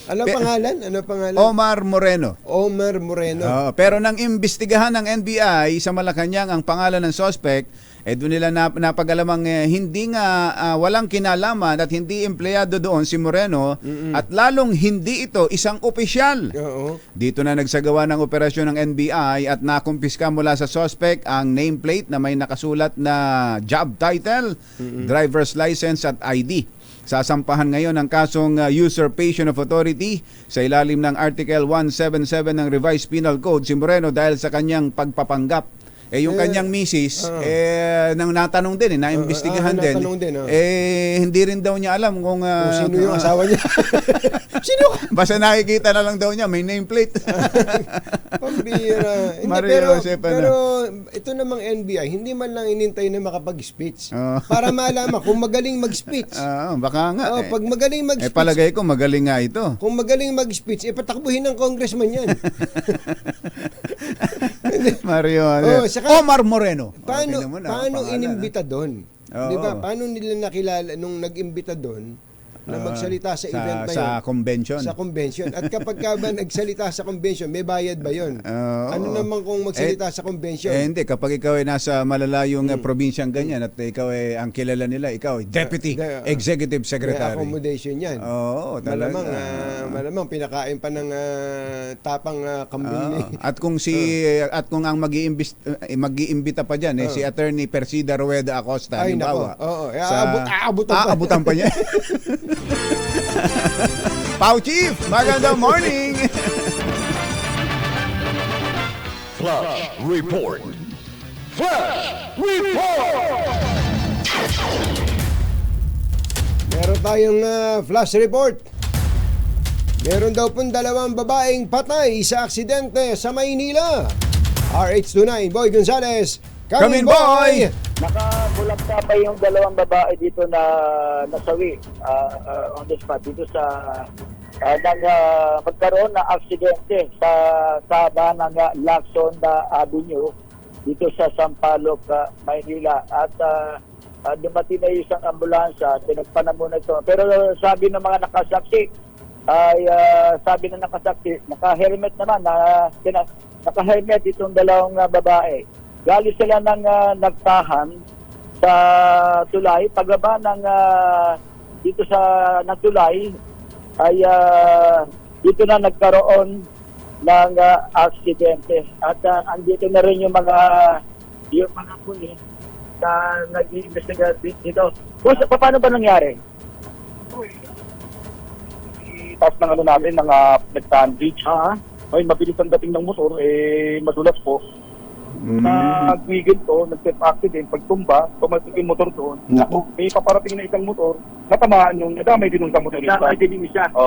Ano pangalan? Omar Moreno. Omar Moreno. Pero nang imbestigahan ng NBI sa Malacanang ang pangalan ng suspect, doon nila napag-alamang hindi nga walang kinalaman at hindi empleyado doon si Moreno at lalong hindi ito isang opisyal. Dito na nagsagawa ng operasyon ng NBI at nakumpiska mula sa suspect ang nameplate na may nakasulat na job title, driver's license at ID. Sasampahan ngayon ang kasong usurpation of authority sa ilalim ng Article 177 ng Revised Penal Code si Moreno dahil sa kanyang pagpapanggap. Yung kanyang misis, nang natanong din, naimbestigahan din. Hindi rin daw niya alam kung sino yung asawa niya. Sino? Basta nakikita na lang daw niya, may nameplate. Pambira. Mario, pero ito namang NBI, hindi man lang inintay na makapag-speech. Para malaman kung magaling mag-speech. Baka nga. Pag magaling mag-speech. Palagay ko magaling nga ito. Kung magaling mag-speech, patakbuhin ng congressman yan. Mario. Omar Moreno. Paano inimbita doon? Di ba? Paano nila nakilala nung nag-imbita doon na magsalita sa event na yun? Sa convention. Sa convention. At kapag ka ba nagsalita sa convention, may bayad ba yun? Ano naman kung magsalita sa convention? Hindi. Kapag ikaw ay nasa malalayong probinsyang ganyan at ikaw ay ang kilala nila, ikaw ay Deputy Executive Secretary. May accommodation yan. Oo, talaga. Malamang pinakain pa ng tapang kambing. At kung ang mag-iimbita pa dyan, si Attorney Persida Rueda Acosta, halimbawa. Aabutan pa niya. Pau Chief, magandang morning! Flash Report. Meron tayong flash report. Meron daw pong 2 babaeng patay sa aksidente sa Maynila. RH29, Boy Gonzales. Come in, boy! Nakabulagta pa yung 2 babae dito na nasawi on the spot dito sa magkaroon na aksidente sa saba ng Lacson Avenue dito sa Sampaloc, Maynila. At dumating na isang ambulansya, tinagpan na muna ito. Pero sabi ng mga nakasaksi, naka-helmet naman, naka-helmet itong 2 babae. Galing sila ng nagtahan sa tulay. Pagbaba ng dito sa tulay ay dito na nagkaroon ng aksidente. At andito na rin yung mga pulis na nag-iimbestiga dito. Paano ba nangyari? Tapos ng namin, ng nagtahan beach. Ay, mabilis ang dating ng motor, madulas po. Nagwigil to, nag-step accident, pagtumba, pumasok yung motor doon. May paparating na isang motor, natamaan yung nadamay din sa motorista.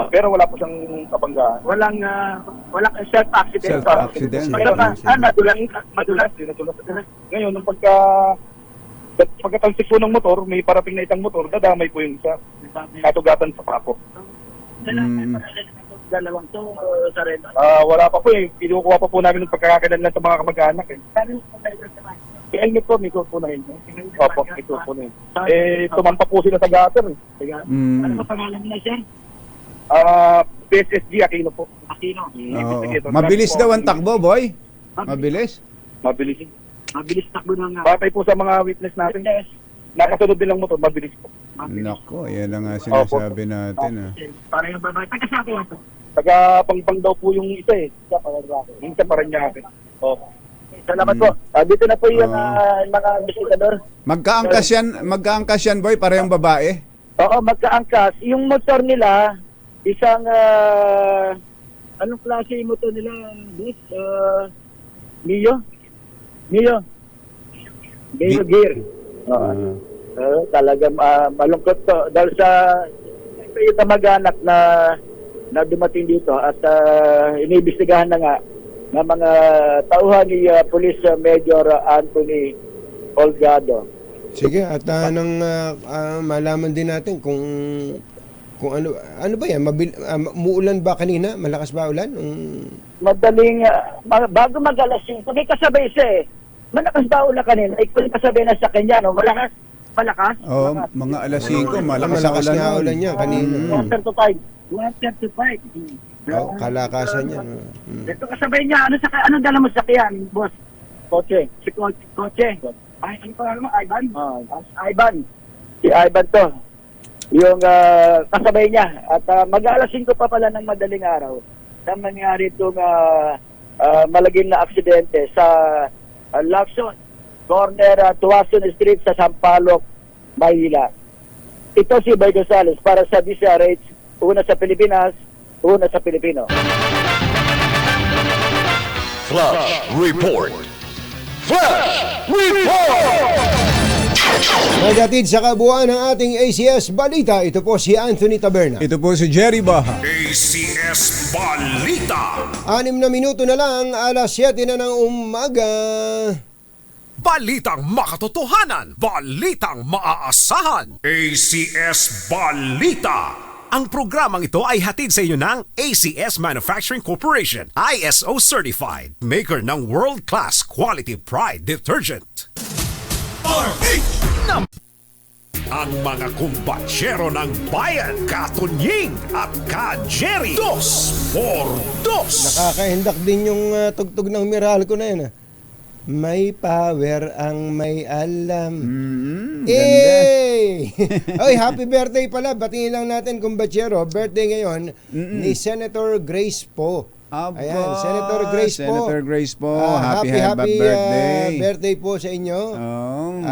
Pero wala po siyang kabanggaan. Walang self-accident. Pero madulas. Ngayon, nung pagkatalsik po ng motor, may parating na isang motor, dadamay po yung isa. Katugatan sa papo. Dalawang to sa red. Wala pa po Kinukuha pa po namin ng pagkakakilanlan sa mga kamag-anak helmet po, may po na yun. Opo, may po na yun. Tumampa po sila sa gutter. Ano ba pangalan nila, sir? PSSG Aquino po. Aquino. Mabilis daw ang takbo, boy. Mabilis takbo ng batay po sa mga witness natin. Nakasunod din lang motor, mabilis po. Nako, yan lang nga sinasabi natin. Parang yung babae. Pagkasabi lang po. Taga Pangpang daw po yung isa eh. Yung sa Paranaque. Oh. Salamat po. Dito na po yung mga bisikador. Magkaangkas yan, boy, parehong babae. Oo, magkaangkas. Yung motor nila, isang, anong klase yung motor nila? Mio gear. Oo. Talagang malungkot to. Dahil sa yung kamag-anak na dumating dito at iniimbestigahan na nga ng mga tauhan ni Police Major Anthony Olgado. Sige, at nang malaman din natin kung ano ba yan, muulan ba kanina? Malakas ba ulan? Madaling, bago mag-alas 5, may kasabay siya eh. Malakas ba ulan kanina? May kasabay na sa kanya, no? Malakas? Oh, mga alas 5, malakas nga ulan niya kanina. 1:35. Oh, kalakasan niya. Ito kasabay niya, anong dala mo sa sakyan, boss? Kotse. Si kotse. Ay, ano pa mo? Ivan? Ivan. Si Ivan to. Yung kasabay niya. At mag-alas 5 pa pala ng madaling araw. Nang nangyari itong malagim na aksidente sa Lacson, corner Tuason Street sa Sampaloc, Maynila. Ito si Bay Gonzales para sa DCRH, una sa Pilipinas, una sa Pilipino. Flash Report. Flash Report! Nagatid sa kabuuan ng ating ACS Balita, ito po si Anthony Taberna. Ito po si Jerry Baha. ACS Balita. 6 na minuto na lang, alas 7 na ng umaga. Balitang makatotohanan, balitang maaasahan. ACS Balita. Ang programang ito ay hatid sa inyo ng ACS Manufacturing Corporation, ISO certified, maker ng world-class quality Pride detergent. Ang mga kumbatsero ng bayan, Katunying at Ka-Jerry. 2x2. Nakakahindak din yung tugtog ng Meralco na yun. May power ang may alam. Hey! Oy, happy birthday pala. Batiin lang natin kumbatsero. Birthday ngayon ni Senator Grace Poe. Ayan, Senator Grace Poe. Senator Grace Poe. Happy birthday. Birthday po sa inyo. Oh.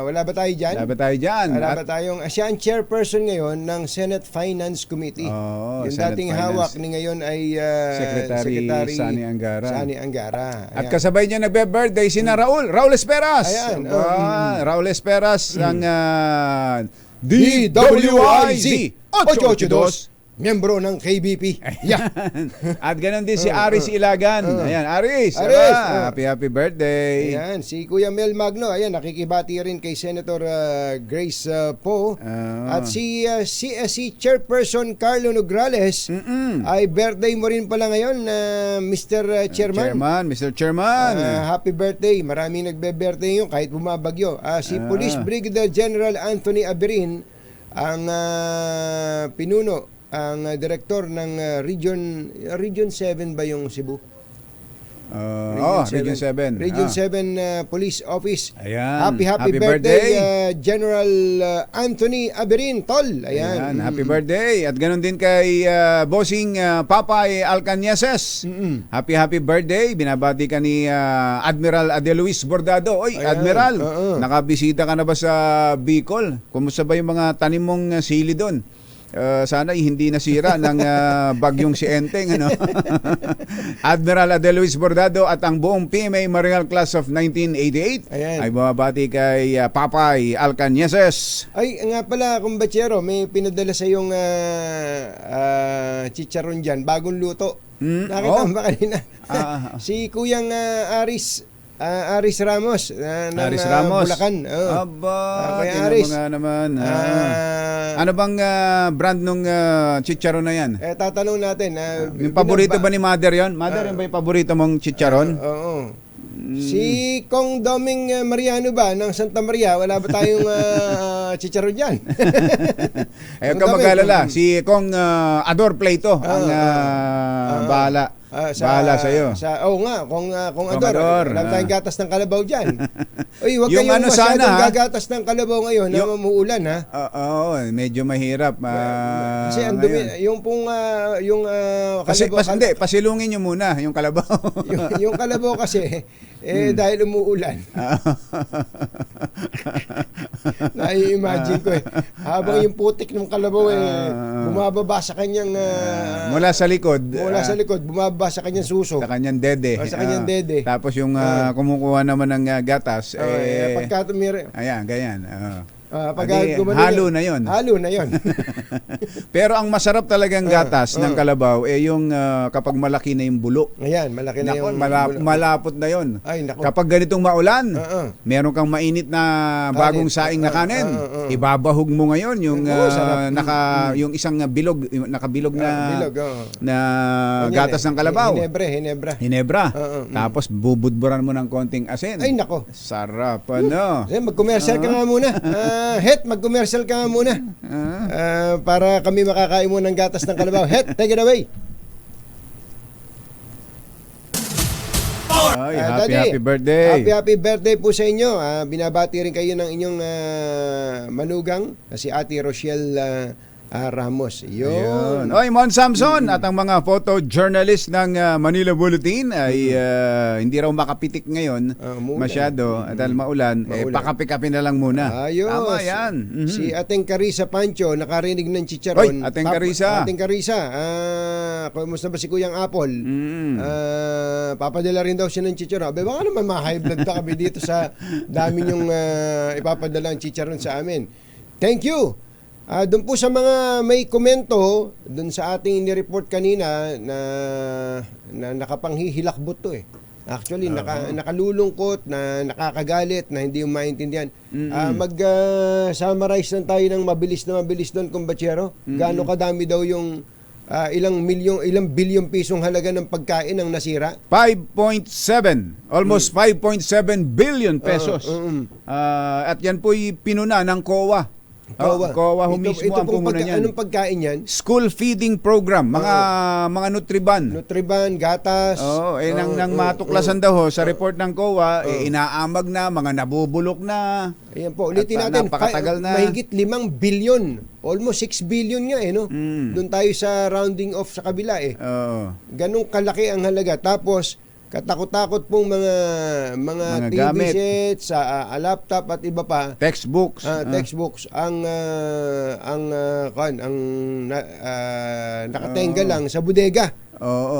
Wala ba tayo dyan? Wala ba tayo dyan? Wala ba tayong... siya ang chairperson ngayon ng Senate Finance Committee. Yung Senate dating Finance. hawak ni ngayon ay Secretary Sani Angara. Ayan. At kasabay niya nagbe-birthday si na Raul Esperas. Ayan. Raul Esperas ng DWIZ 882. Miyembro ng KBP. Yeah. At ganoon din si Aris Ilagan. Ayan, Aris. Happy birthday. Ayan, si Kuya Mel Magno. Ayan, nakikibati rin kay Senator Grace Poe. At si CSC Chairperson Carlo Nograles ay birthday mo rin pala ngayon, Mr. Chairman. Mr. Chairman. Happy birthday. Maraming nagbe-birthday yun kahit bumabagyo. Si Police Brigadier General Anthony Aberin ang pinuno, ang director ng Region 7 ba yung Cebu? Region 7. Region 7 Police Office. Ayan. Happy birthday, General Anthony Aberin, Tol. Ayan. Happy birthday. At ganoon din kay Bossing Papay Alcañases. Happy birthday. Binabati ka ni Admiral Adeluis Bordado. Oy, Admiral, nakabisita ka na ba sa Bicol? Kumusta ba yung mga tanim mong sili doon? Sana hindi nasira ng bagyong si Enteng, ano? Admiral Adeluis Bordado at ang buong PMA Marine Class of 1988 ay bumabati kay Papay Alcañases. Ay, nga pala, kumbatsero, may pinadala sa yung chicharon dyan, bagong luto. Nakita mo ba kanina? Si Kuyang Aris Ramos ng Bulacan. Kaya Aris. Naman. Ano bang brand nung chicharon na yan? Tatanong natin. Yung paborito ba ni Mother yon? Mother, yan ba yung paborito mong chicharon? Oo. Si Kong Doming Mariano ba ng Santa Maria? Wala ba tayong chicharon dyan? Ayaw ka mag-alala. Si Kong Ador Plato ang bahala. Bahala sa'yo. Oo nga, kung Ador, alam tayong gatas ng kalabaw dyan. Uy, huwag Yung kayong masyadong sana, gagatas ng kalabaw ngayon na umuulan, ha? Oo, medyo mahirap. Kasi ang dumi, yung pong, kalabaw, hindi, pasilungin nyo muna yung kalabaw. yung kalabaw kasi, dahil umuulan. Nai-imagine ko habang yung putik ng kalabaw bumababa sa kanyang mula sa likod. Sa likod, bumababa sa kanyang suso. Sa kanyang dede. Sa kanyang dede. Tapos yung kumukuha naman ng gatas. Pagka tumira. Ayan, ganyan. Halo na yon. Halo na yon. Pero ang masarap talagang gatas ng kalabaw yung kapag malaki na yung bulo. Ayan, malaki na yung malapot na yon. Ay, nako. Kapag ganitong maulan, meron kang mainit na bagong saing na kanin. Ibabahog mo ngayon yung yung isang bilog, nakabilog na na gatas ng kalabaw. Hinebra. Tapos bubudburan mo ng konting asin. Ay, nako. Sarap, ano? Mag-commercial ka nga muna. Mag-commercial ka nga muna. Para kami makakain mo ng gatas ng kalabaw. Het, take it away. Ay, happy birthday. Happy birthday po sa inyo. Binabati rin kayo ng inyong manugang na si Ate Rochelle Ramos. Yun. Oy, Mon Samson at ang mga photojournalist ng Manila Bulletin ay hindi raw makapitik ngayon masyado dahil maulan. Pakapi-kapi na lang muna. Ayos. Tama yan. Si Ateng Carissa Pancho nakarinig ng chicharon. Oy, Ateng Carissa. Kumusta ba si Kuyang Apple? Papadala rin daw siya ng chicharon. Baka naman ma-high blood pa kami dito sa dami yung ipapadala ang chicharon sa amin. Thank you. Doon po sa mga may komento doon sa ating ni-report kanina na nakapanghihilakbot to Actually, nakalulungkot, na nakakagalit, na hindi yung maintindihan. Mag-summarize lang tayo ng mabilis doon, kumbatsero. Gaano kadami daw yung ilang bilyong pisong halaga ng pagkain ang nasira? 5.7. Almost 5.7 billion pesos. At yan po'y pinuna ng COA. COA mismo ang pumuna niyan. Anong pagkain yan? School feeding program, mga Nutriban. Nutriban, gatas. Nang matuklasan daw sa report ng COA, inaamag na, mga nabubulok na. Ayan po, ulitin natin, napakatagal na. Mahigit 5 billion. Almost 6 billion nga no? Doon tayo sa rounding off sa kabila Ganong kalaki ang halaga. Tapos katakot-takot pong mga TV gamit, sets, laptop at iba pa. Textbooks. Textbooks ang nakatenga lang sa bodega.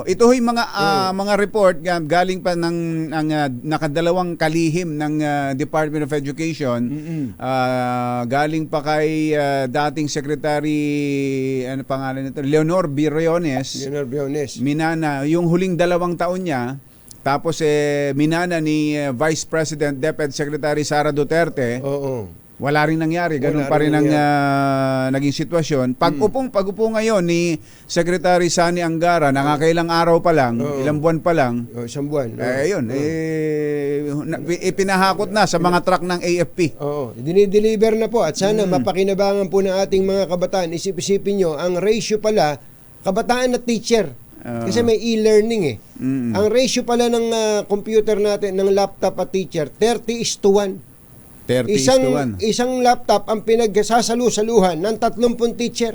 Ito ho'y mga report galing pa ng nakadalawang kalihim ng Department of Education. Galing pa kay dating Secretary pangalan nito, Leonor Briones. Minana yung huling 2 taon niya. Tapos minana ni Vice President DepEd Secretary Sara Duterte. Wala rin nangyari. Ganun pa rin ang naging sitwasyon. Pag-upo ngayon ni Secretary Sani Angara, nakakailang araw pa lang, ilang buwan pa lang. Isang buwan. Ipinahakot na sa mga truck ng AFP. Dinideliver na po. At sana mapakinabangan po ng ating mga kabataan. Isip-isipin nyo, ang ratio pala, kabataan at teacher. Kasi may e-learning Ang ratio pala ng computer natin, ng laptop at teacher, 30:1. 30:1. Isang laptop ang pinagsasalu-saluhan ng 30 teacher.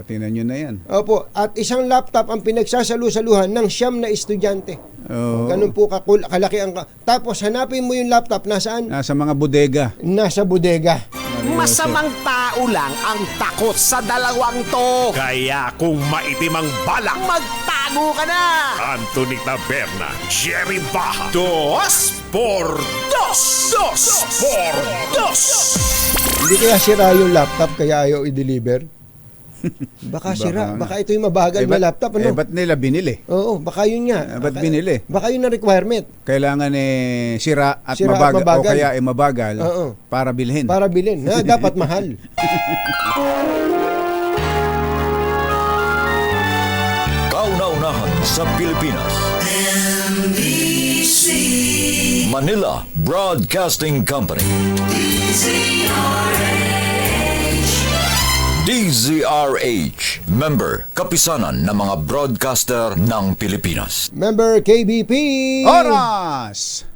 Tingnan nyo na yan. Opo. At isang laptop ang pinagsasalu-saluhan ng 9 na estudyante. Ganun po kalaki ang... Tapos hanapin mo yung laptop, nasaan? Nasa mga bodega. Nasa bodega. Masamang tao lang ang takot sa dalawang to. Kaya kung maitim ang balak, magtago ka na! Anthony Taberna, Jerry Baja, 2 por 2! 2 por 2! Hindi kaya sira yung laptop kaya ayaw i-deliver? Baka sira. Baka ito yung mabagal na laptop. Ba't nila binili? Oo, baka yun nga. Ba't binili? Baka yun ang requirement. Kailangan sira at mabagal. O kaya mabagal para bilhin. Para bilhin. Dapat mahal. Kauna-unahan sa Pilipinas. NBC Manila Broadcasting Company. DZRH DZRH, member, kapisanan ng mga broadcaster ng Pilipinas. Member KBP! Oras!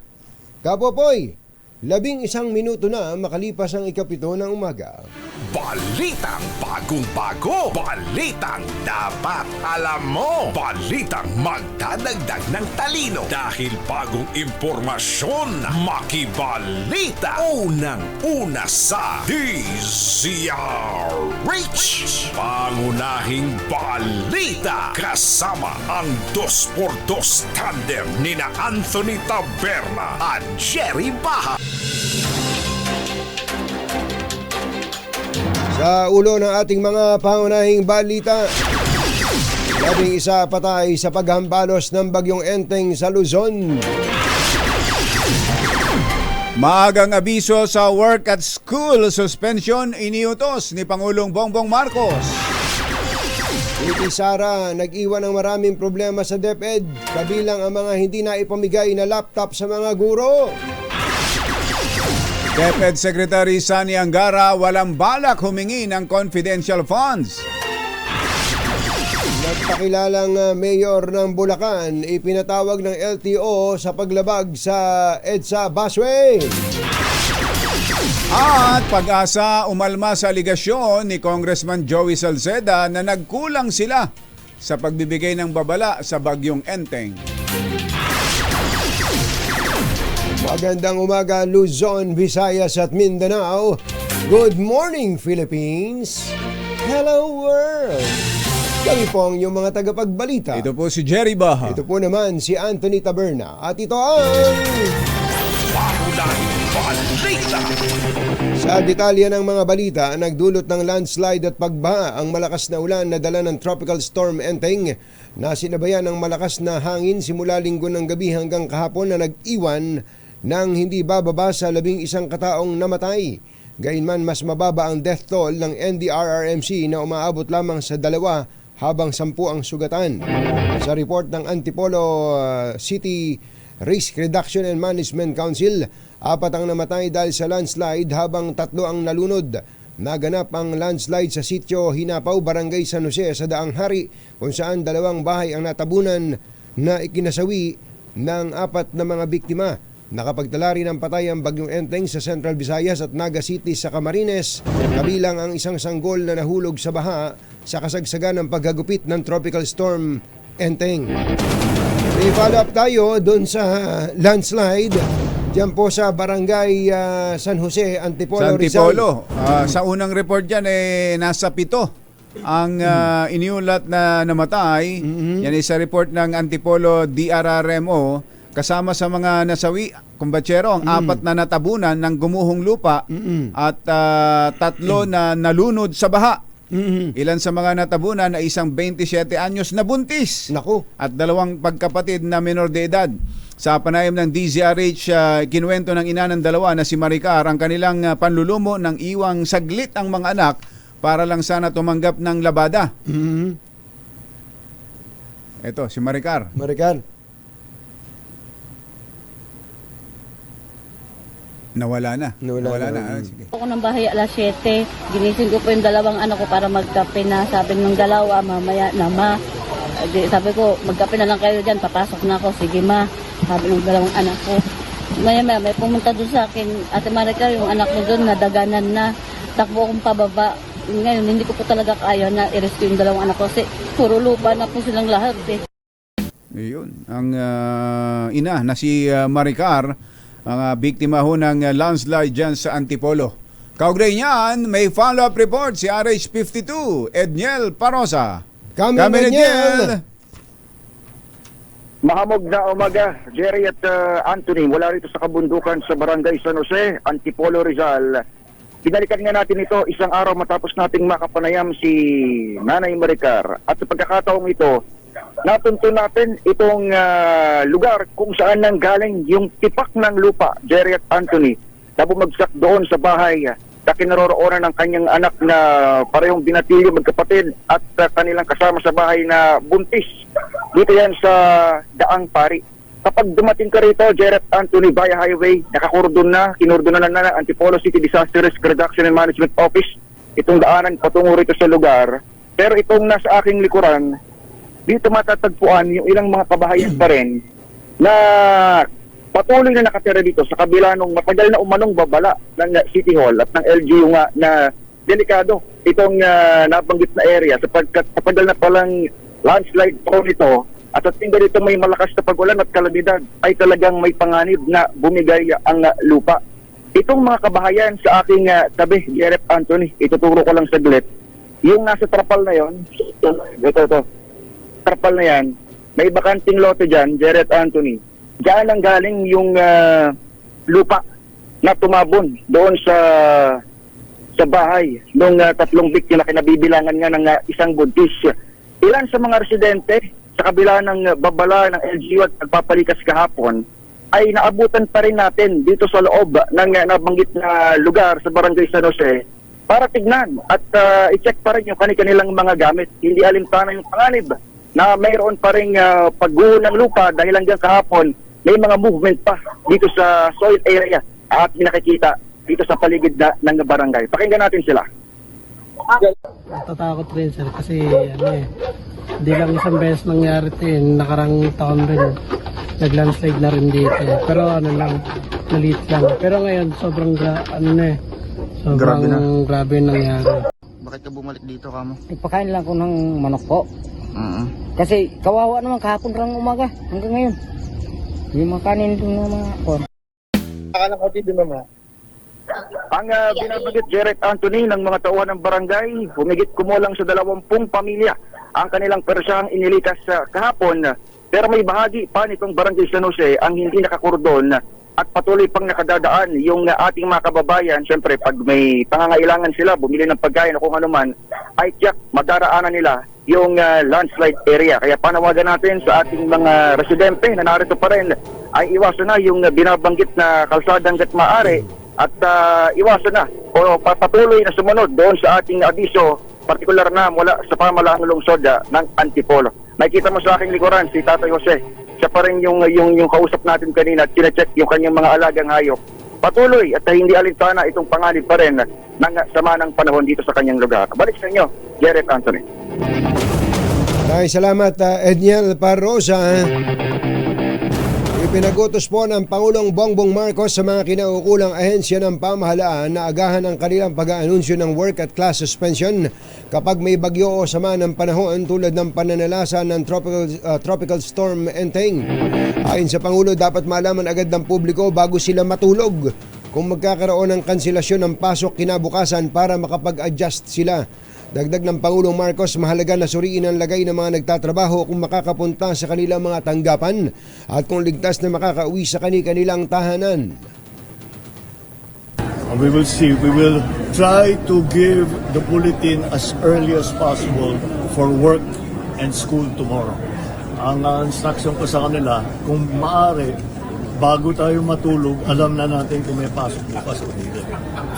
Kapopoy, 11 minuto na makalipas ang ikapito ng umaga. Balitang bagong-bago, balitang dapat alam mo, balitang magdadagdag ng talino dahil bagong impormasyon, makibalita, unang-una sa DZRH. Pangunahing balita kasama ang 2x2 tandem nina Anthony Taberna at Jerry Baha. Sa ulo ng ating mga pangunahing balita, 11 patay sa paghambalos ng bagyong Enteng sa Luzon. Maagang abiso sa work at school suspension iniutos ni Pangulong Bongbong Marcos. Titi Sara, nag-iwan ng maraming problema sa DepEd, kabilang ang mga hindi na ipamigay na laptop sa mga guro. DepEd Secretary Sani Angara walang balak humingi ng confidential funds. Nagpakilalang mayor ng Bulacan, ipinatawag ng LTO sa paglabag sa EDSA busway. At pag-asa umalma sa aligasyon ni Congressman Joey Salceda na nagkulang sila sa pagbibigay ng babala sa bagyong Enteng. Magandang umaga Luzon, Visayas at Mindanao. Good morning Philippines. Hello world. Kami po ang inyong mga tagapagbalita. Ito po si Jerry Baha. Ito po naman si Anthony Taberna. At ito ang Pangunahing balita. sa detalye ng mga balita, nagdulot ng landslide at pagbaha ang malakas na ulan na dala ng Tropical Storm Enteng na sinabayan ng malakas na hangin simula linggo ng gabi hanggang kahapon na nag-iwan ng hindi bababa sa 11 kataong namatay. Gayunman mas mababa ang death toll ng NDRRMC na umaabot lamang sa 2 habang 10 ang sugatan. Sa report ng Antipolo City Risk Reduction and Management Council, 4 ang namatay dahil sa landslide habang 3 ang nalunod. Naganap ang landslide sa sitio Hinapaw, Barangay San Jose sa Daang Hari, kung saan 2 bahay ang natabunan na ikinasawi ng 4 na mga biktima. Nakapagtala rin ng patay ang bagyong Enteng sa Central Visayas at Naga City sa Camarines, kabilang ang isang sanggol na nahulog sa baha sa kasagsagan ng paghagupit ng Tropical Storm Enteng. May follow up tayo doon sa landslide diyan po sa Barangay San Jose, Antipolo, Rizal. Sa unang report dyan, nasa 7 ang iniulat na namatay. Yan ay sa report ng Antipolo DRRMO. Kasama sa mga nasawi, kumbatsero, ang 4 na natabunan ng gumuhong lupa at 3 na nalunod sa baha. Ilan sa mga natabunan ay isang 27 anyos na buntis. Naku. At 2 pagkapatid na menor de edad. Sa panayam ng DZRH, kinuwento ng ina ng 2 na si Maricar ang kanilang panlulumo ng iwang saglit ang mga anak para lang sana tumanggap ng labada. Ito, si Maricar. Nawala na. Sige. Ako ng bahay alas 7. Ginising ko po yung 2 anak ko para magkape na. Sabi ng 2, mamaya na ma. Sabi ko, magkape na lang kayo dyan. Papasok na ako. Sige ma. Sabi ng 2 anak ko. Maya may pumunta doon sa akin. Ate Maricar, yung anak mo doon, nadaganan na. Takbo akong pababa. Ngayon, hindi ko po talaga kaya na i-rescue yung 2 anak ko. Kasi puro lupa na po silang lahat eh. Ayun. Ang ina na si Maricar, ang biktima ho ng landslide dyan sa Antipolo. Kaugnay niyan, may follow-up report si RH52, Edniel Parosa. Kami Edniel! Mahamog na umaga, Jerry at Anthony, mula rito sa kabundukan sa Barangay San Jose, Antipolo, Rizal. Pinalikan nga natin ito isang araw matapos nating makapanayam si Nanay Maricar. At sa pagkakataong ito, natunto natin itong lugar kung saan nanggaling yung tipak ng lupa, Jerry at Anthony, na bumagsak doon sa bahay na kinaroroonan ng kanyang anak na parehong binatilyo magkapatid at kanilang kasama sa bahay na buntis. Dito yan sa Daang Pari. Kapag dumating ka rito, Jerry at Anthony, via highway, kinurdonan na ng Antipolo City Disaster Risk Reduction and Management Office itong daanan patungo rito sa lugar. Pero itong nasa aking likuran, dito matatagpuan yung ilang mga kabahayan pa rin na patuloy na nakatira dito sa kabila ng matagal na umanong babala ng City Hall at ng LGU nga na delikado itong nabanggit na area sapagkat matagal na palang landslide prone ito at sa tingin dito may malakas na pag-ulan at kalamidad ay talagang may panganib na bumigay ang lupa. Itong mga kabahayan sa aking tabi, Jerep Anthony, ituturo ko lang saglit. Yung nasa trapal na yon, ito, trapal na yan, may bakanting lote dyan, Jerep Anthony. Diyan ang galing yung lupa na tumabon doon sa bahay nung 3 biktima na kinabibilangan nga ng isang buntis. Ilan sa mga residente sa kabila ng babala ng LGU at nagpapalikas kahapon ay naabutan pa rin natin dito sa loob ng nabanggit na lugar sa Barangay San Jose para tignan at i-check pa rin yung kanilang mga gamit. Hindi alimtana yung panganib na mayroon pa rin pagguho ng lupa dahil hanggang kahapon may mga movement pa dito sa soil area at nakikita dito sa paligid ng barangay. Pakinggan natin sila. Natatakot rin sir kasi hindi lang isang beses nangyari ito nakarang taon rin naglandslide na rin dito pero maliit lang. Pero ngayon sobrang grabe nangyari. Bakit ka bumalik dito kamo? Ipakain lang ko ng manok po. Kasi kawawa naman kahapon rang umaga hanggang ngayon. Yung makanin doon ng mga kon. Akala ko dito naman. Ang binabanggit Jerek Anthony ng mga tauhan ng barangay, humigit kumulang sa 20 pamilya ang kanilang persyang inilikas kahapon. Pero may bahagi pa nitong Barangay San Jose ang hindi nakakordon at patuloy pang nakadadaan yung ating mga kababayan. Siyempre, pag may pangangailangan sila, bumili ng pagkain o kung ano man, ay tiyak madaraanan nila yung landslide area. Kaya panawagan natin sa ating mga residente na narito pa rin ay iwasan na yung binabanggit na kalsadang gat maaari at iwasan na o patuloy na sumunod doon sa ating abiso, partikular na mula sa pamalaang lungsod ng Antipolo. Nakikita mo sa aking likuran si Tatay Jose. Siya pa rin yung kausap natin kanina at sinecheck yung kanyang mga alagang hayop. Patuloy at hindi alintana itong panganib pa rin ng sama ng panahon dito sa kanyang lugar. Balik sa inyo, Jerek Anthony. Maraming salamat, Edniel Parrosa. Ipinagutos po ng Pangulong Bongbong Marcos sa mga kinaukulang ahensya ng pamahalaan na agahan ang kanilang pag-aanunsyo ng work at class suspension kapag may bagyo o sama ng panahon tulad ng pananalasa ng tropical storm Enteng. Ayon sa Pangulo, dapat malaman agad ng publiko bago sila matulog kung magkakaroon ng kanselasyon ng pasok kinabukasan para makapag-adjust sila. Dagdag ng Pangulong Marcos, mahalaga na suriin ang lagay ng mga nagtatrabaho kung makakapunta sa kanilang mga tanggapan at kung ligtas na makakauwi sa kanilang tahanan. We will see. We will try to give the bulletin as early as possible for work and school tomorrow. Ang instruction ko sa kanila, kung maaari, bago tayo matulog, alam na natin kung may pasok bukas o hindi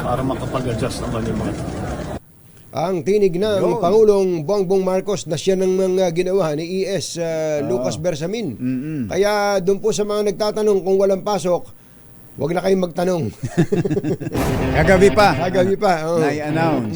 para makapag-adjust naman yung mga tao. Ang tinig ng Pangulong Bongbong Marcos na siya ng mga ginawa ni ES Lucas Bersamin. Kaya doon po sa mga nagtatanong kung walang pasok, wag na kayong magtanong. Kagabi pa. Na-announce.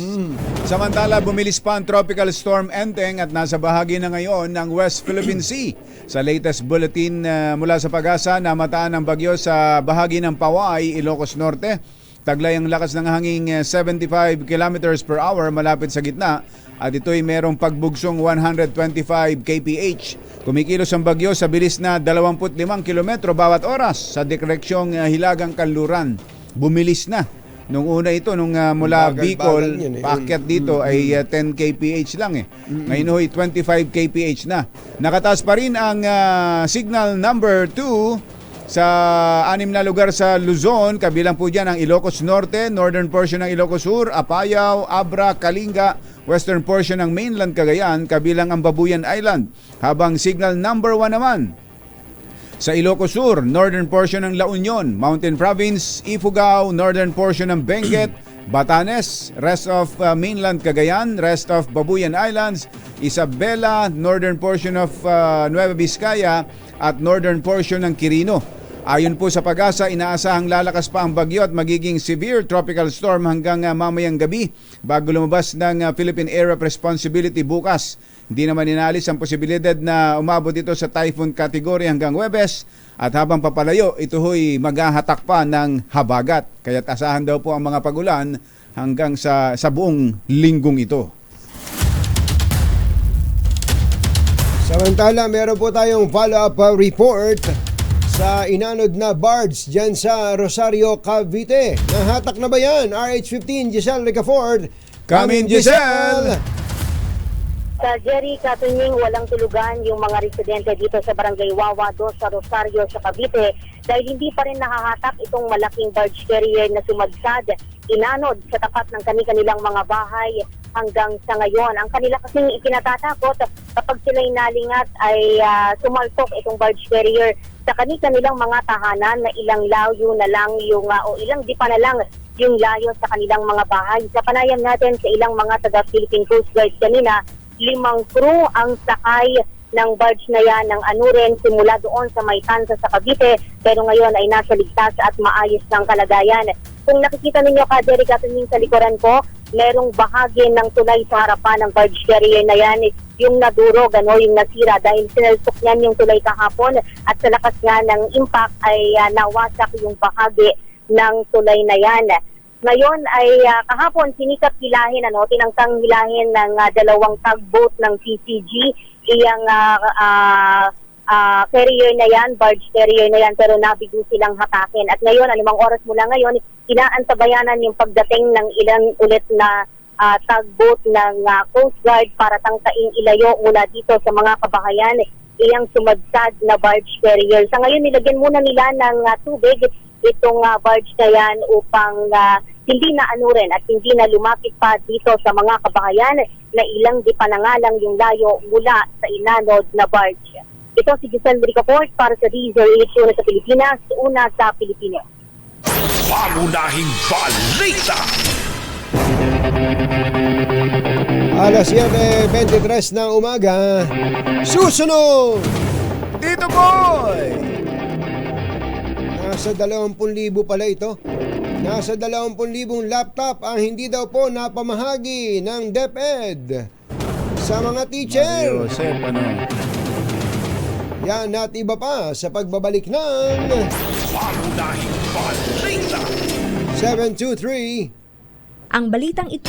Samantala, bumilis pa ang Tropical Storm Enteng at nasa bahagi na ngayon ng West Philippine Sea. Sa latest bulletin mula sa Pag-asa, namataan ang bagyo sa bahagi ng Pawai, Ilocos Norte. Taglay ang lakas ng hangin 75 kilometers per hour malapit sa gitna at ito'y merong pagbugsong 125 kph. Kumikilos ang bagyo sa bilis na 25 kilometro bawat oras sa direksyong Hilagang Kanluran. Bumilis na. Nung una ito, mula Bicol, paakyat dito ay 10 kph lang eh. Ngayon ho'y 25 kph na. Nakataas pa rin ang signal number 2 sa 6 na lugar sa Luzon, kabilang po dyan ang Ilocos Norte, northern portion ng Ilocos Sur, Apayao, Abra, Kalinga, western portion ng mainland Cagayan, kabilang ang Babuyan Island. Habang signal number 1 naman sa Ilocos Sur, northern portion ng La Union, Mountain Province, Ifugao, northern portion ng Benguet, Batanes, rest of mainland Cagayan, rest of Babuyan Islands, Isabela, northern portion of Nueva Vizcaya at northern portion ng Quirino. Ayon po sa Pag-asa, inaasahang lalakas pa ang bagyo at magiging severe tropical storm hanggang mamayang gabi bago lumabas ng Philippine Area of Responsibility bukas. Hindi naman inalis ang posibilidad na umabot ito sa typhoon category hanggang Huwebes at habang papalayo, ito ho'y maghahatak pa ng habagat. Kaya't asahan daw po ang mga pagulan hanggang sa buong linggong ito. Samantala, meron po tayong follow-up report sa inanod na barge dyan sa Rosario, Cavite. Nahatak na ba yan? RH15, Giselle Ricafort. Come in, Giselle! Sa Jerry Katunying, walang tulugan yung mga residente dito sa Barangay Wawa 2 sa Rosario sa Cavite dahil hindi pa rin nahahatak itong malaking barge carrier na sumadsad, inanod sa tapat ng kanilang mga bahay hanggang sa ngayon. Ang kanila kasing ikinatatakot kapag sila'y nalingat ay sumaltok itong barge carrier sa kanilang mga tahanan na ilang layo na lang yung o ilang dipa na lang yung layo sa kanilang mga bahay. Sa panayam natin sa ilang mga taga-Philippine Coast Guard kanina, 5 crew ang sakay ng barge na yan ng Anuren simula doon sa Maytanza sa Cavite pero ngayon ay nasa ligtas at maayos ng kalagayan. Kung nakikita ninyo Derek Katunying sa likuran ko, merong bahagi ng tulay sa harapan ng barge carrier na yan yung nadurog, yung nasira dahil sinalsok niyan yung tulay kahapon at sa lakas nga ng impact ay nawasak yung bahagi ng tulay na yan. Ngayon ay kahapon sinikap hilahin, tinangtang hilahin ng dalawang tugboat ng CCG, iyang carrier na yan, barge carrier na yan, pero nabigo silang hatakin. At ngayon, anumang oras mula ngayon, inaantabayanan yung pagdating ng ilang ulit na tugboat ng Coast Guard para tangkaing ilayo mula dito sa mga kabahayan, iyang sumadsad na barge carrier. Sa ngayon, nilagyan muna nila ng tubig itong barge na yan upang hindi na anurin at hindi na lumapit pa dito sa mga kabahayan na ilang di pa na nga lang yung layo mula sa inanod na barge. Ito si Giselle Ricafort para sa DZRH una sa Pilipinas, una sa Pilipinas. Pangunahing balita! Alas 7:23 ng umaga, susunod! Dito boy! Nasa 20,000 pala ito. Nasa 20,000 laptop ang hindi daw po napamahagi ng DepEd sa mga teacher. Mario Josep, Yan at iba pa sa pagbabalik ng Pangunahing balita! 723. Ang balitang ito.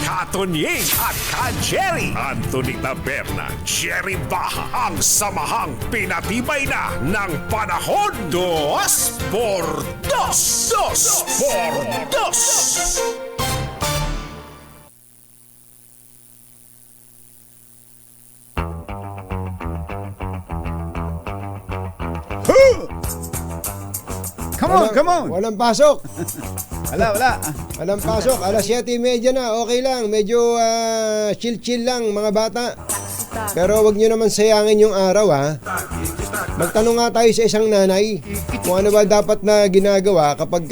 Katunying at Ka-Jerry, Anthony Taberna, Jerry Baha, ang samahang pinatibay na ng panahon. 2x2. 2x2. Come on! Walang pasok. Wala. Walang pasok. Alas 7:30 na. Okay lang. Medyo chill-chill lang mga bata. Pero wag nyo naman sayangin yung araw Magtanong nga tayo sa isang nanay kung ano ba dapat na ginagawa kapag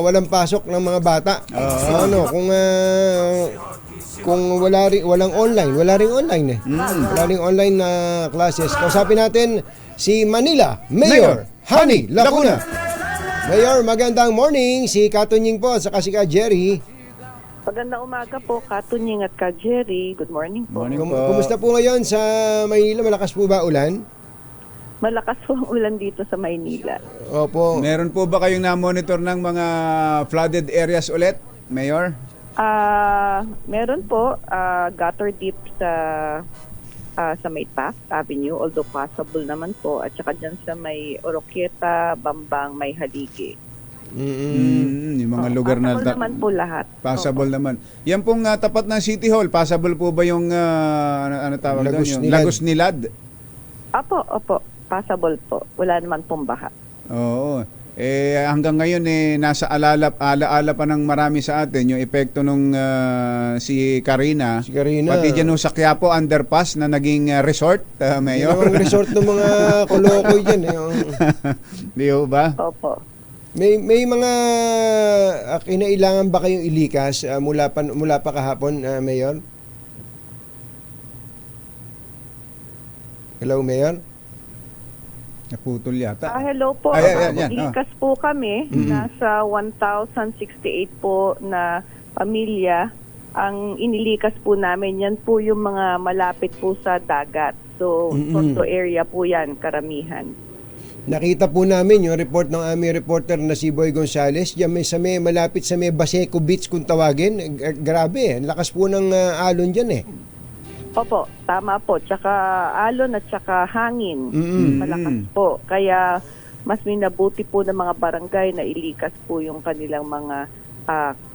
walang pasok ng mga bata. Kung walang online. Wala ring online Wala ring online na classes. Kausapin natin si Manila Mayor Honey Lacuna. Mayor, magandang morning. Si Katunying po at saka si Ka-Jerry. Magandang umaga po, Katunying at Ka-Jerry. Good morning po. Kumusta po ngayon sa Maynila? Malakas po ba ulan? Malakas po ang ulan dito sa Maynila. Opo. Meron po ba kayong na-monitor ng mga flooded areas ulit, Mayor? Meron po. Gutter deep sa may Taft Avenue, although passable naman po. At saka dyan sa may Oroquieta, Bambang, may Haligi. Yung mga lugar na... Passable naman po lahat. Passable naman. Yan pong tapat ng City Hall, passable po ba yung tawag doon? Lagos Nilad? Opo. Passable po. Wala naman pong baha. Oo. Hanggang ngayon nasa alaala pa ng marami sa atin yung epekto nung si Karina. Pati dyan sa Quiapo underpass na naging resort, Mayor. Yung resort ng mga kolokoy dyan. Di ba? Opo. May mga kinailangan ba kayong ilikas mula pa kahapon, Mayor? Hello, Mayor? Naputol yata. Hello po. Yan. Likas po kami. Nasa 1,068 po na pamilya. Ang inilikas po namin, yan po yung mga malapit po sa dagat. So, Tondo area po yan, karamihan. Nakita po namin yung report ng aming reporter na si Boy Gonzales. Diyan may malapit sa may Baseco Beach kung tawagin. Grabe, lakas po ng alon dyan eh. Opo, tama po. Tsaka alon at tsaka hangin. Malakas po. Kaya mas minabuti po ng mga barangay na ilikas po yung kanilang mga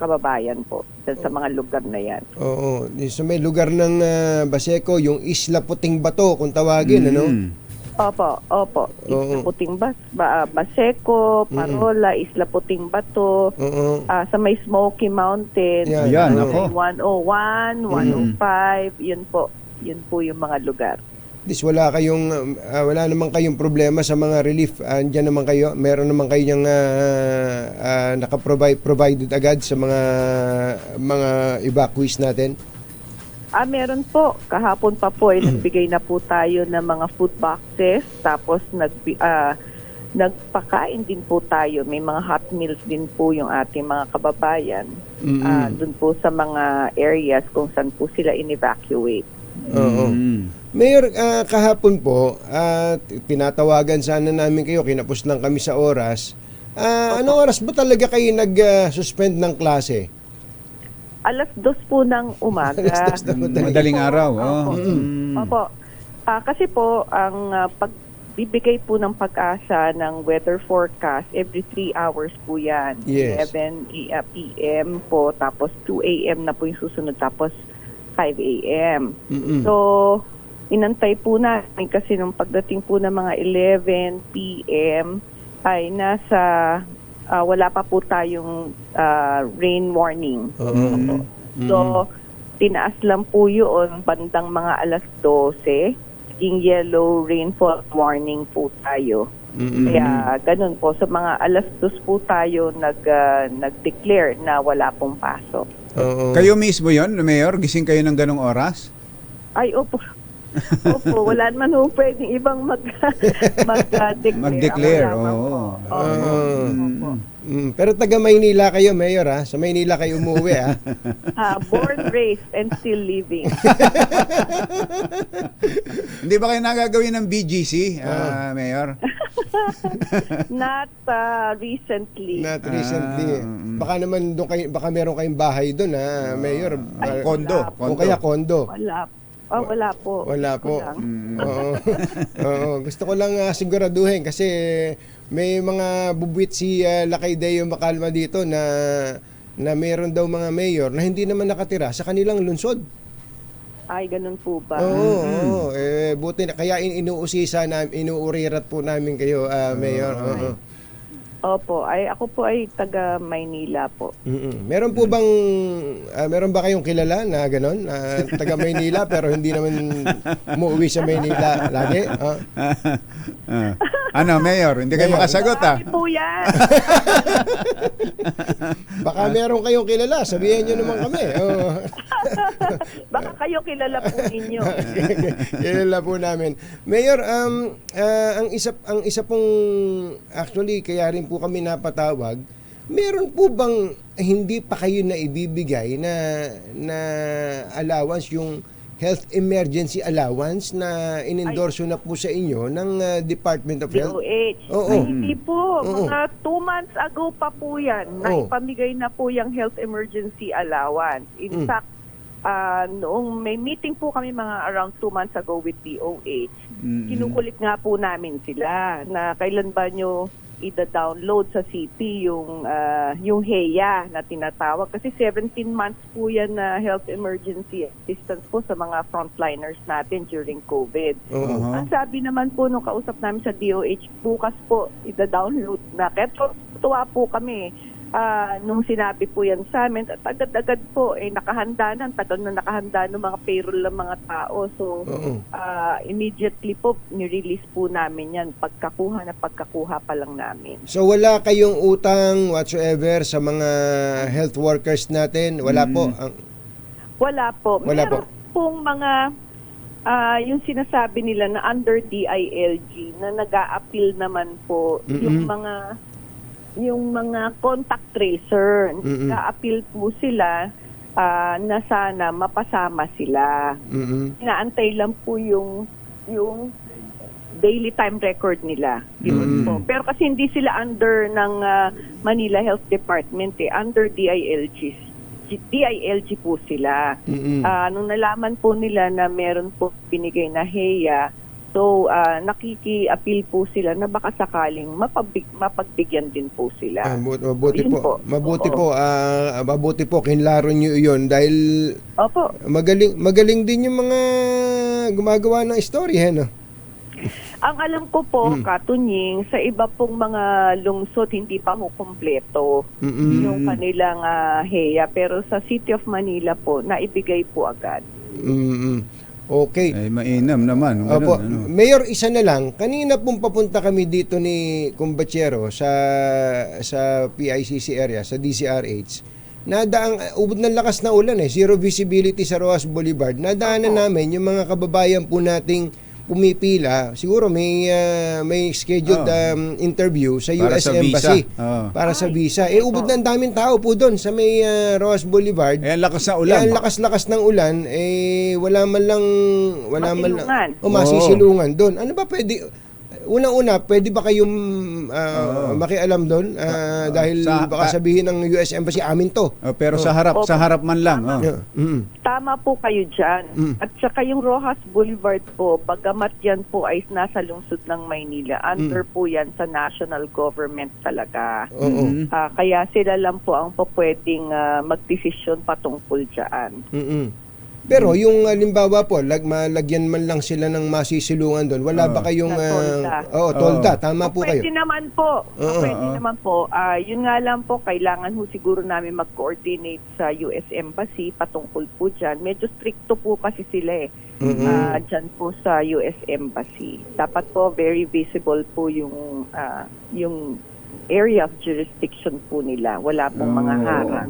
kababayan po sa mga lugar na yan. Oo. Sa may lugar ng Baseco, yung Isla Puting Bato kung tawagin, ano? Opo. Isla Puting Baseco, Parola, Isla Puting Bato, sa may Smoky Mountain, Yan, ako. 101, 105, yun po yung mga lugar. Wala naman kayong problema sa mga relief. Andiyan naman kayo, meron naman kayong naka-provided agad sa mga evacuees natin. Meron po. Kahapon pa po nagbigay na po tayo ng mga food boxes. Tapos nagpakain din po tayo. May mga hot meals din po yung ating mga kababayan. Doon po sa mga areas kung saan po sila in-evacuate. Mayor, kahapon po, tinatawagan sana namin kayo. Kinapos lang kami sa oras. Anong oras ba talaga kayo nag-suspend ng klase? 2:00 po ng umaga. Madaling araw. Opo. Kasi po, ang pagbibigay po ng pag-asa ng weather forecast, every 3 hours po yan. Yes. 11 p.m. po, tapos 2 a.m. na po yung susunod, tapos 5 a.m. So, inantay po namin kasi nung pagdating po ng mga 11 p.m. ay wala pa po tayong rain warning. So, tinaas lang po yun bandang mga 12:00. Naging yellow rainfall warning po tayo. Kaya ganun po. Sa mga 2:00 po tayo nag-declare na wala pong pasok. Kayo mismo yon, Mayor? Gising kayo ng ganong oras? Ay, opo. Opo, wala naman ho pwedeng ibang mag-declare. Mag-declare, Pero taga Maynila kayo, Mayor, ha? Sa Maynila kayo umuwi, ha? Born, raised, and still living. Hindi ba kayo nagagawin ng BGC, Mayor? Not recently. Not recently. Baka naman baka meron kayong bahay doon, ha, Mayor? Kondo. O kaya kondo. Wala po. Wala po. Gusto ko lang siguraduhin kasi may mga bubwit si Lakay Deo Macalma dito na meron daw mga mayor na hindi naman nakatira sa kanilang lungsod. Ay, ganun po ba? Oo. Buti na kaya inuurirat po namin kayo, Mayor. Opo, ako po ay taga Maynila po. Meron ba kayong kilala na gano'n? Taga Maynila pero hindi naman umuwi sa Maynila lagi? Ano, Mayor? Hindi kayo makasagot, Ay po yan! Baka meron kayong kilala, sabihin nyo naman kami. Baka kayo kilala po ninyo. Kilala po namin. Mayor, ang isa pong actually kaya rin po kami napatawag, meron po bang hindi pa kayo na ibibigay na allowance, yung health emergency allowance na inendorso na po sa inyo ng Department of Health? DOH. Ay, hindi po. Mga 2 months ago pa po yan. Naipamigay na po yung health emergency allowance. In fact, noong may meeting po kami mga around 2 months ago with DOH, kinukulit nga po namin sila na kailan ba nyo i-download sa CP yung HEA na tinatawag. Kasi 17 months po yan na health emergency assistance po sa mga frontliners natin during COVID. Ang sabi naman po nung kausap namin sa DOH, bukas po i-download na. Kaya tuwa po kami nung sinabi po yan sa amin. At agad-agad po, nakahanda na. Tagal na nakahanda ng mga payroll ng mga tao. So, immediately po, nirelease po namin yan. Pagkakuha pa lang namin. So, wala kayong utang whatsoever sa mga health workers natin? Wala po? Wala po. Wala Meron pong mga Yung sinasabi nila na under DILG na nag-a-appeal naman po yung mga contact tracer. Nag-a-appeal po sila na sana mapasama sila. Inaantay lang po yung daily time record nila. Yun po. Pero kasi hindi sila under ng Manila Health Department under DILG po sila. Nung nalaman po nila na meron po binigay na HEA, so nakiki-appeal po sila na baka sakaling mapagbigyan din po sila. Mabuti po kinlaro niyo 'yon dahil magaling din yung mga gumagawa ng istorya, no? Ang alam ko po, Katunying, sa iba pong mga lungsod hindi pa ho kumpleto yung kanilang HEA, pero sa City of Manila po naibigay po agad. Okay. Ay, mainam naman. Opo. Mayor, isa na lang. Kanina pong papunta kami dito ni Kumbachero sa PICC area, sa DCRH. Nadaang ubod ng lakas na ulan zero visibility sa Roas Boulevard. Nadaanan namin yung mga kababayan po nating pumipila, siguro may scheduled interview sa US Embassy para sa visa. Ubod na ang daming tao po doon sa may Roas Boulevard. Lakas na ulan. Lakas ng ulan, wala man lang masisilungan doon. Ano ba pwede? Unang-una, pwede ba kayong makialam doon dahil baka sabihin ng US Embassy amin to. Pero sa harap man lang. Tama po kayo dyan. At saka yung Rojas Boulevard po, bagamat yan po ay nasa lungsod ng Maynila, under po yan sa national government talaga. Kaya sila lang po ang pwedeng magdesisyon patungkol dyan. Pero yung halimbawa po, malagyan man lang sila ng masisilungan doon, wala ba kayong tolda? Tama po kayo. Pwede naman po. Yun nga lang po, kailangan ho siguro namin mag-coordinate sa US Embassy patungkol po dyan. Medyo stricto po kasi sila dyan po sa US Embassy. Dapat po very visible po yung area of jurisdiction po nila. Wala pong mga harang.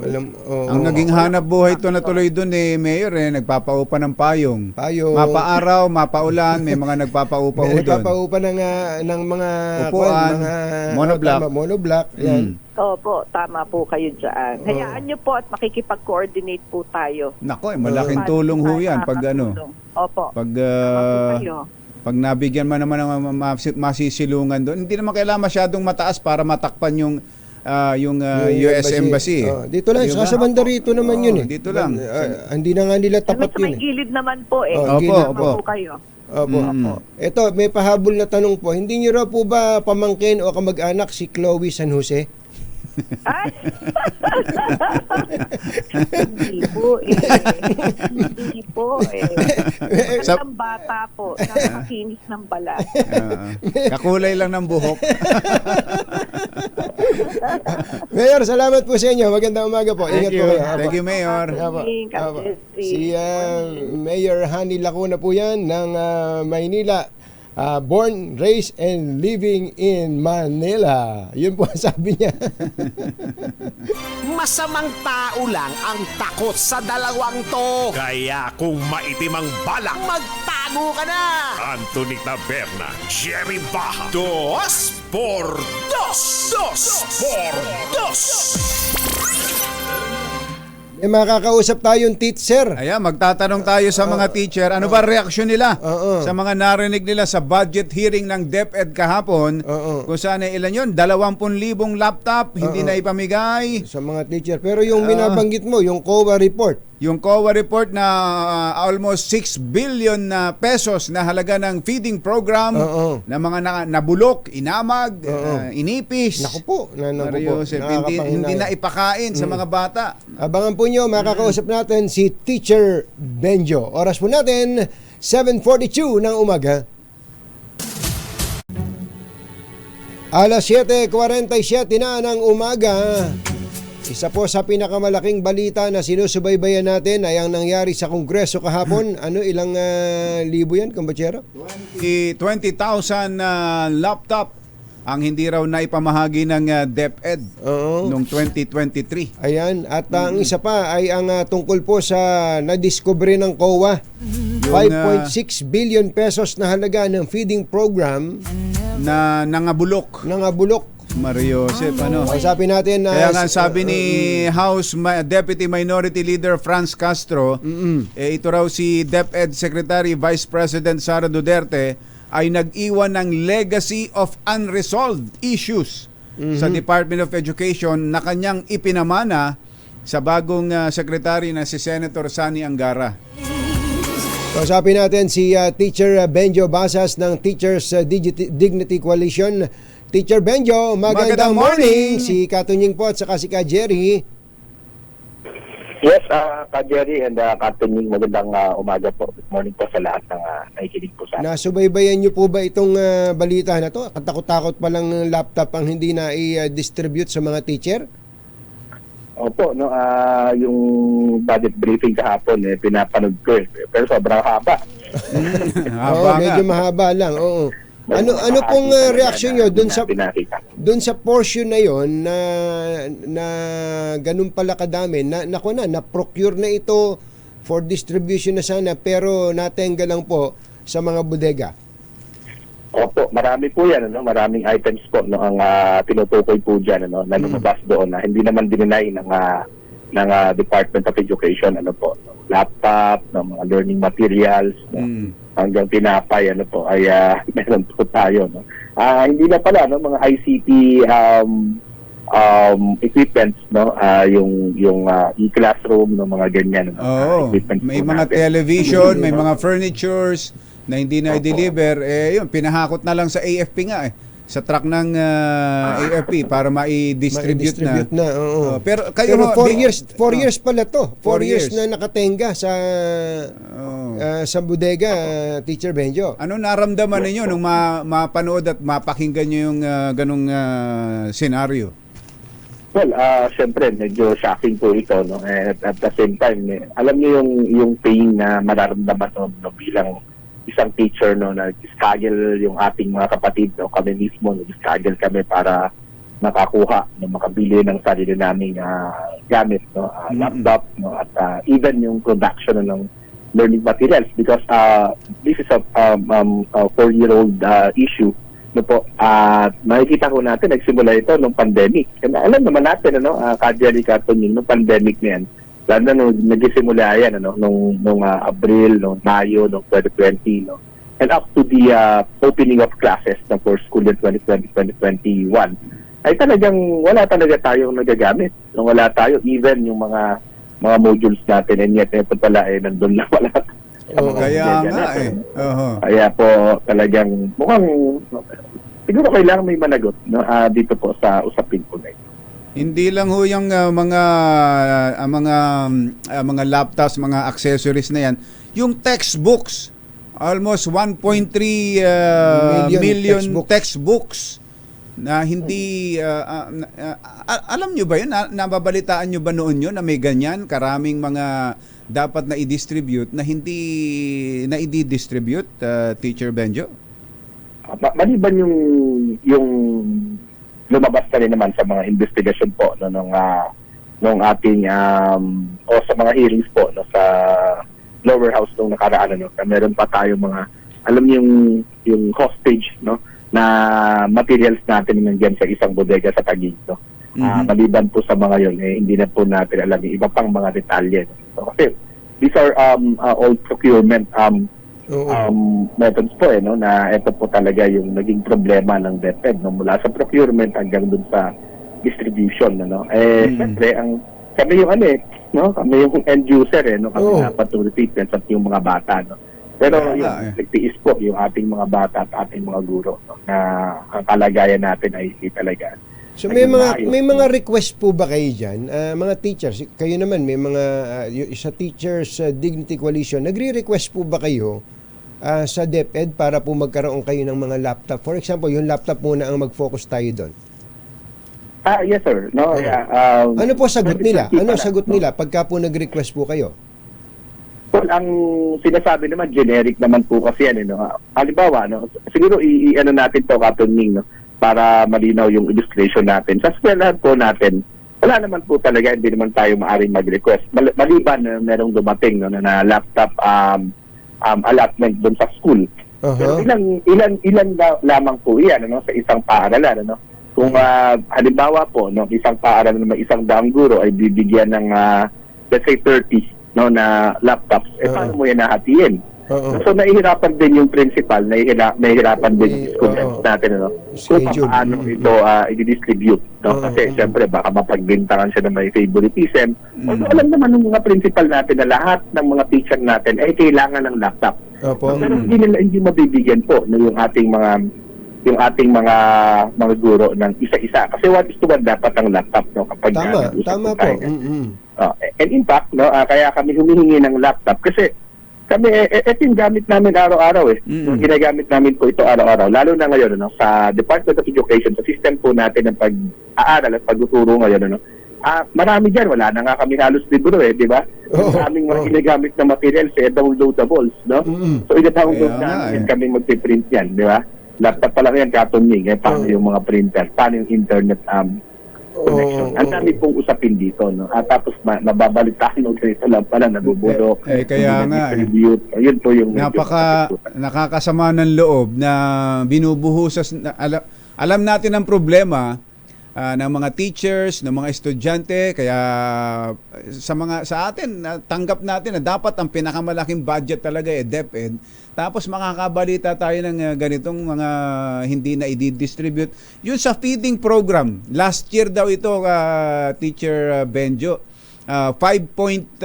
Ang naging hanap buhay ito na tuloy doon Mayor, nagpapaupa ng payong. Mapaaraw, mapaulan, may mga nagpapaupa doon. Nagpapaupa ng mga upuan, monoblock. Yan. Opo, tama po kayo dyan. Hayaan nyo po at makikipag-coordinate po tayo. Nako, malaking tulong ho yan pag Opo. Pag nabigyan man naman ng masisilungan doon, hindi naman kailangan masyadong mataas para matakpan yung US Embassy. Dito lang, sa banda rito naman yun Dito lang. Hindi na nga nila tapat yun. May gilid naman po Opo. Kayo. Opo. Ito, may pahabol na tanong po. Hindi niyo raw po ba pamangkin o kamag-anak si Chloe San Jose? Ay? Hindi po Hindi po Ang bata po, nakakinis ng balat. Kakulay lang ng buhok. Mayor, salamat po sa inyo. Magandang umaga po. Ingat po kayo. Thank you, Mayor. Si Mayor Hani Lacuna po yan ng Maynila. Born, raised, and living in Manila. Yun po ang sabi niya. Masamang tao lang ang takot sa dalawang to. Kaya kung maitim ang balak, magtago ka na! Anthony Taberna, Jerry Baja, Dos por Dos! Dos por Dos! May makakausap tayong teacher. Ayan, magtatanong tayo sa mga teacher. Ano ba reaksyon nila sa mga narinig nila sa budget hearing ng DepEd kahapon? Kung saan ilan yun? 20,000 laptop, hindi na ipamigay. Sa mga teacher. Pero yung binabanggit mo, yung COA report. Yung COA report na almost 6 billion na pesos na halaga ng feeding program na mga nabulok, inamag, inipis. Naku po. Hindi na ipakain sa mga bata. Abangan po nyo, makakausap natin si Teacher Benjo. Oras po natin, 7:42 ng umaga. Alas 7:47 na ng umaga. Isa po sa pinakamalaking balita na sinusubaybayan natin ay ang nangyari sa Kongreso kahapon. Ilang libo yan, Kumbachero? 20,000 laptop ang hindi raw na ipamahagi ng DepEd noong 2023. Ayan, at ang isa pa ay ang tungkol po sa nadiskubre ng COA. 5.6 billion pesos na halaga ng feeding program na nangabulok. Mario Joseph, ano? Kausapin natin Kaya nga sabi ni House Deputy Minority Leader Franz Castro, ito raw si DepEd Secretary Vice President Sara Duterte ay nag-iwan ng legacy of unresolved issues sa Department of Education na kanyang ipinamana sa bagong secretary na si Senator Sani Angara. Kausapin natin si Teacher Benjo Basas ng Teachers Dignity Coalition. Teacher Benjo, magandang morning. Si Katunying po at saka si Ka Jerry. Yes, Ka Jerry and Katunying, magandang umaga po. Good morning po sa lahat ng nakikinig po sa atin. Nasubaybayan niyo po ba itong balita na to? Takot-takot pa lang ng laptop ang hindi na i-distribute sa mga teacher? Opo, no, yung budget briefing kahapon pinapanood ko pero sobrang haba. Medyo mahaba lang. Oo. Ano pong reaksyon niyo doon sa portion na 'yon na ganun pala kadami na procure na ito for distribution na sana pero natenga lang po sa mga bodega? Opo, marami po yan, maraming items po ang tinutukoy po diyan na lumabas doon na hindi naman dininay ng Department of Education laptop, mga learning materials, hanggang tinapay ay meron po tayo, hindi na pala mga ICT equipments, yung e-classroom, mga ganyan, may mga television, may mga furnitures na hindi na i-deliver, yun pinahakot na lang sa AFP nga sa truck ng AFP para ma-distribute na. Pero kayo 4 years pala to. 4 years na nakatenga sa bodega, Teacher Benjo. Ano naramdaman ninyo nung mapanood at mapakinggan niyo yung ganung senaryo? Well, syempre medyo shocking po ito, at the same time alam niyo yung pain na mararamdaman bilang isang teacher nag-struggle yung ating mga kapatid, kami mismo nag-struggle kami para makakuha, makabili ng sarili naming gamit, laptop, at even yung production ng learning materials because this is a 4-year-old issue makikita ko natin nagsimula ito nung pandemic. And alam naman natin Kajali Katunying, nung pandemic na yan, lalo na nagsimula yan nung Abril, nung Mayo, nung 2020, and up to the opening of classes for school year 2020-2021 ay talagang wala talaga tayong nagagamit. Wala tayo even yung mga modules natin, and yet ito pala nandun na wala. Kaya nga Kaya po talagang mukhang siguro kailangan may managot dito po sa usapin po na ito. Hindi lang ho yung mga laptops, mga accessories na yan. Yung textbooks, almost 1.3 million textbooks na hindi alam nyo ba yun? Nababalitaan nyo ba noon yun na may ganyan karaming mga dapat na i-distribute na hindi na i-distribute, Teacher Benjo? Maliban yung lumabas na rin naman sa mga investigation po nung ating o sa mga hearings po sa lower house nung nakaraan na meron pa tayo mga alam yung hostage na materials natin nandiyan sa isang bodega sa Taguig maliban po sa mga yun hindi na po natin alam yung iba pang mga detalye kasi these are all procurement methods po na ito po talaga yung naging problema ng DepEd mula sa procurement hanggang dun sa distribution siyempre kami yung kami yung end user kami dapat to recipients at yung mga bata pero nagtiis po yung ating mga bata at ating mga guro na ang kalagayan natin ay talaga. So may mga request po ba kayo diyan, mga teachers? Kayo naman may mga sa Teachers Dignity Coalition, nagre-request po ba kayo sa DepEd para po magkaroon kayo ng mga laptop? For example, yung laptop muna ang mag-focus tayo doon. Yes sir. Ano po sagot nila? Ano sagot nila pagka po nag-request po kayo? Well, ang sinasabi naman generic naman po kasi yan halimbawa siguro natin to Katunying para malinaw yung illustration natin. Sa eskwelahan po natin, wala naman po talaga, hindi naman tayo maaaring mag-request. Maliban na merong dumating na laptop allotment doon sa school. Pero ilan lamang po yan sa isang paaralan. Kung halimbawa po, isang paaralan na may 100 guro ay bibigyan ng let's say 30 na laptops, paano mo yan nahatiin? So nahihirapan din yung principal, nahihirapan din yung school natin kung paano ito i-distribute. Kasi siyempre baka mapagbintangan siya na may favoritism. Alam naman ng mga principal natin na lahat ng mga teacher natin ay kailangan ng laptop. Pero hindi mabibigyan po yung ating mga guro ng isa-isa. Kasi 1:1 dapat ang laptop kapag tama po. And in fact, kaya kami humihingi ng laptop kasi kami, ito yung gamit namin araw-araw Ginagamit namin po ito araw-araw. Lalo na ngayon, sa Department of Education, sa system po natin ng pag-aaral at pagtuturo ngayon, marami dyan. Wala na nga kami halos libro di ba? Maraming mga ginagamit na materials, downloadables, So, ina-download namin kami magpiprint yan, di ba? Laptop pa lang yan, katunying. Paano yung mga printer? Paano yung internet connection? Ang dami pong usapin dito, tapos nababalitaan ganito lang pala, nabubulok. Kaya nga. Yun po yung nakakasama ng loob na binubuhusas. Alam natin ang problema ng mga teachers, ng mga estudyante, kaya sa atin tanggap natin na dapat ang pinakamalaking budget talaga DepEd. Tapos makakabalita tayo ng ganitong mga hindi na i-distribute. Yun sa feeding program, last year daw ito, Teacher Benjo, 5.6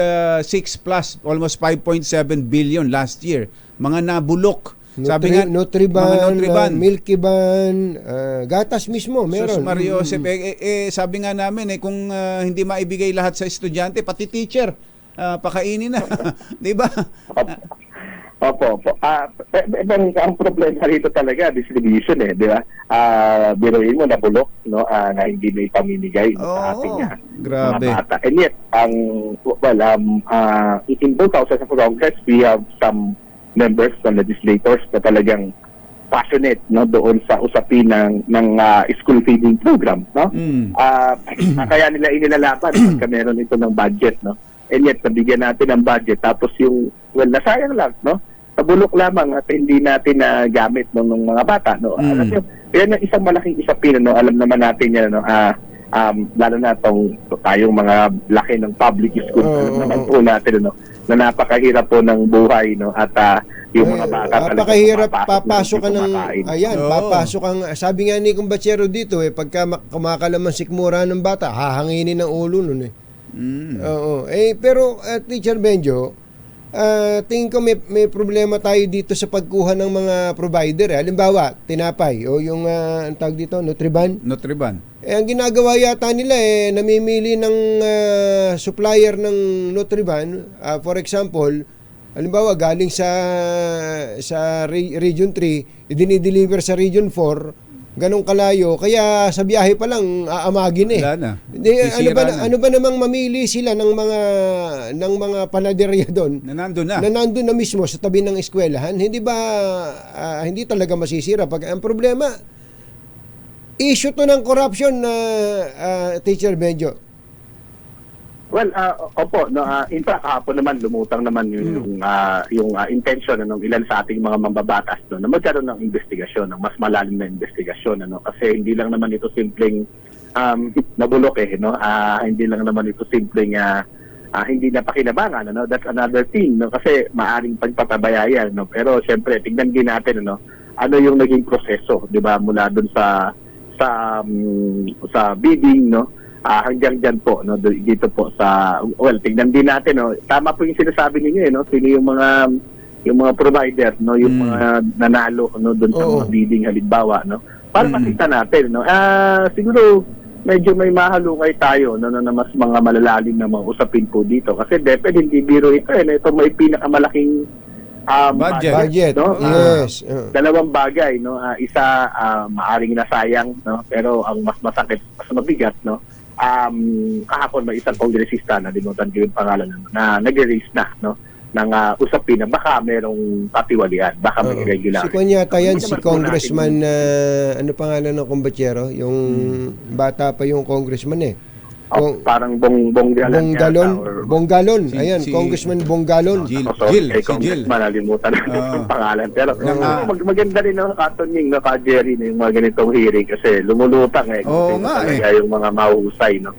plus, almost 5.7 billion last year. Mga nabulok. Sabi nga, Nutriban, Milkyban, gatas mismo, meron. Sus Mario Josep, sabi nga namin, kung hindi maibigay lahat sa estudyante, pati teacher, pakainin na. Di ba? Opo. Ang problema rito talaga, distribution di ba? Biruin mo na bulok, na hindi may pamimigay sa ating grabe. Mga bata. And yet, in both houses of Congress, we have some members, some legislators na talagang passionate doon sa usapin ng school feeding program. Kaya nila inilalaban pagka meron ito ng budget. And yet, nabigyan natin ng budget. Tapos nasayang lang, nabulok lamang at hindi natin gamit ng mga bata. Alam nyo, yan ang isang malaking usapin. Alam naman natin yan, lalo na tayong mga laki ng public school. Alam naman po natin, na napakahirap po ng buhay, at yung mga bata napakahirap, papasok ka ng papasok ang, sabi nga ni Kumbachero dito, pagka kumakalaman sikmura ng bata, hahanginin ng ulo nun pero Teacher Benjo, tingin ko may problema tayo dito sa pagkuha ng mga provider. Halimbawa, tinapay o yung ang tawag dito, Nutriban. Ang ginagawa yata nila namimili ng supplier ng Nutriban. For example, halimbawa galing sa Region 3, idinideliver sa Region 4, ganong kalayo, kaya sa biyahe pa lang aamagin Wala na. Ano ba namang mamili sila ng mga panaderya doon na nandun na mismo sa tabi ng eskwelahan? Hindi ba hindi talaga masisira pag ang problema issue to ng corruption Teacher Benjo? Well, opo, in fact, hapon naman lumutang naman yung intention ng ilan sa ating mga mambabatas na magkaroon ng investigasyon, ng mas malalim na investigasyon, kasi hindi lang naman ito simpleng nabulok hindi lang naman ito simpleng hindi na pakinabangan, that's another thing, kasi maaring pagpatabayayan, pero syempre tingnan din natin ano yung naging proseso, 'di ba, mula doon sa bidding, hanggang dyan po, dito po sa, tignan din natin, tama po yung sinasabi ninyo, sino yung mga provider, yung mga nanalo, doon sa mga bidding halimbawa, para makita natin, siguro, medyo may mahalungay tayo, na mas mga malalalim na mga usapin po dito, kasi DepEd hindi biro ito, ito may pinakamalaking budget, yes. Dalawang bagay, isa maaring nasayang, pero ang mas masakit, mas mabigat, kahapon may isang kongresista na limutan ko yung pangalan na nag-erase na usapin na baka merong katiwalian, baka may irregularity. Si Kunyata yan, Hindi si naman po Congressman, ano pangalan ng kumbatsero? Yung bata pa yung congressman eh. Parang Bonggalon. Bonggalon. Ayan, Congressman Bonggalon. Jill. Nalimutan ang pangalan. Pero maganda rin ang Katunying, Jerry, yung mga ganitong hearing kasi lumulutang Oo nga yung mga mahusay, no?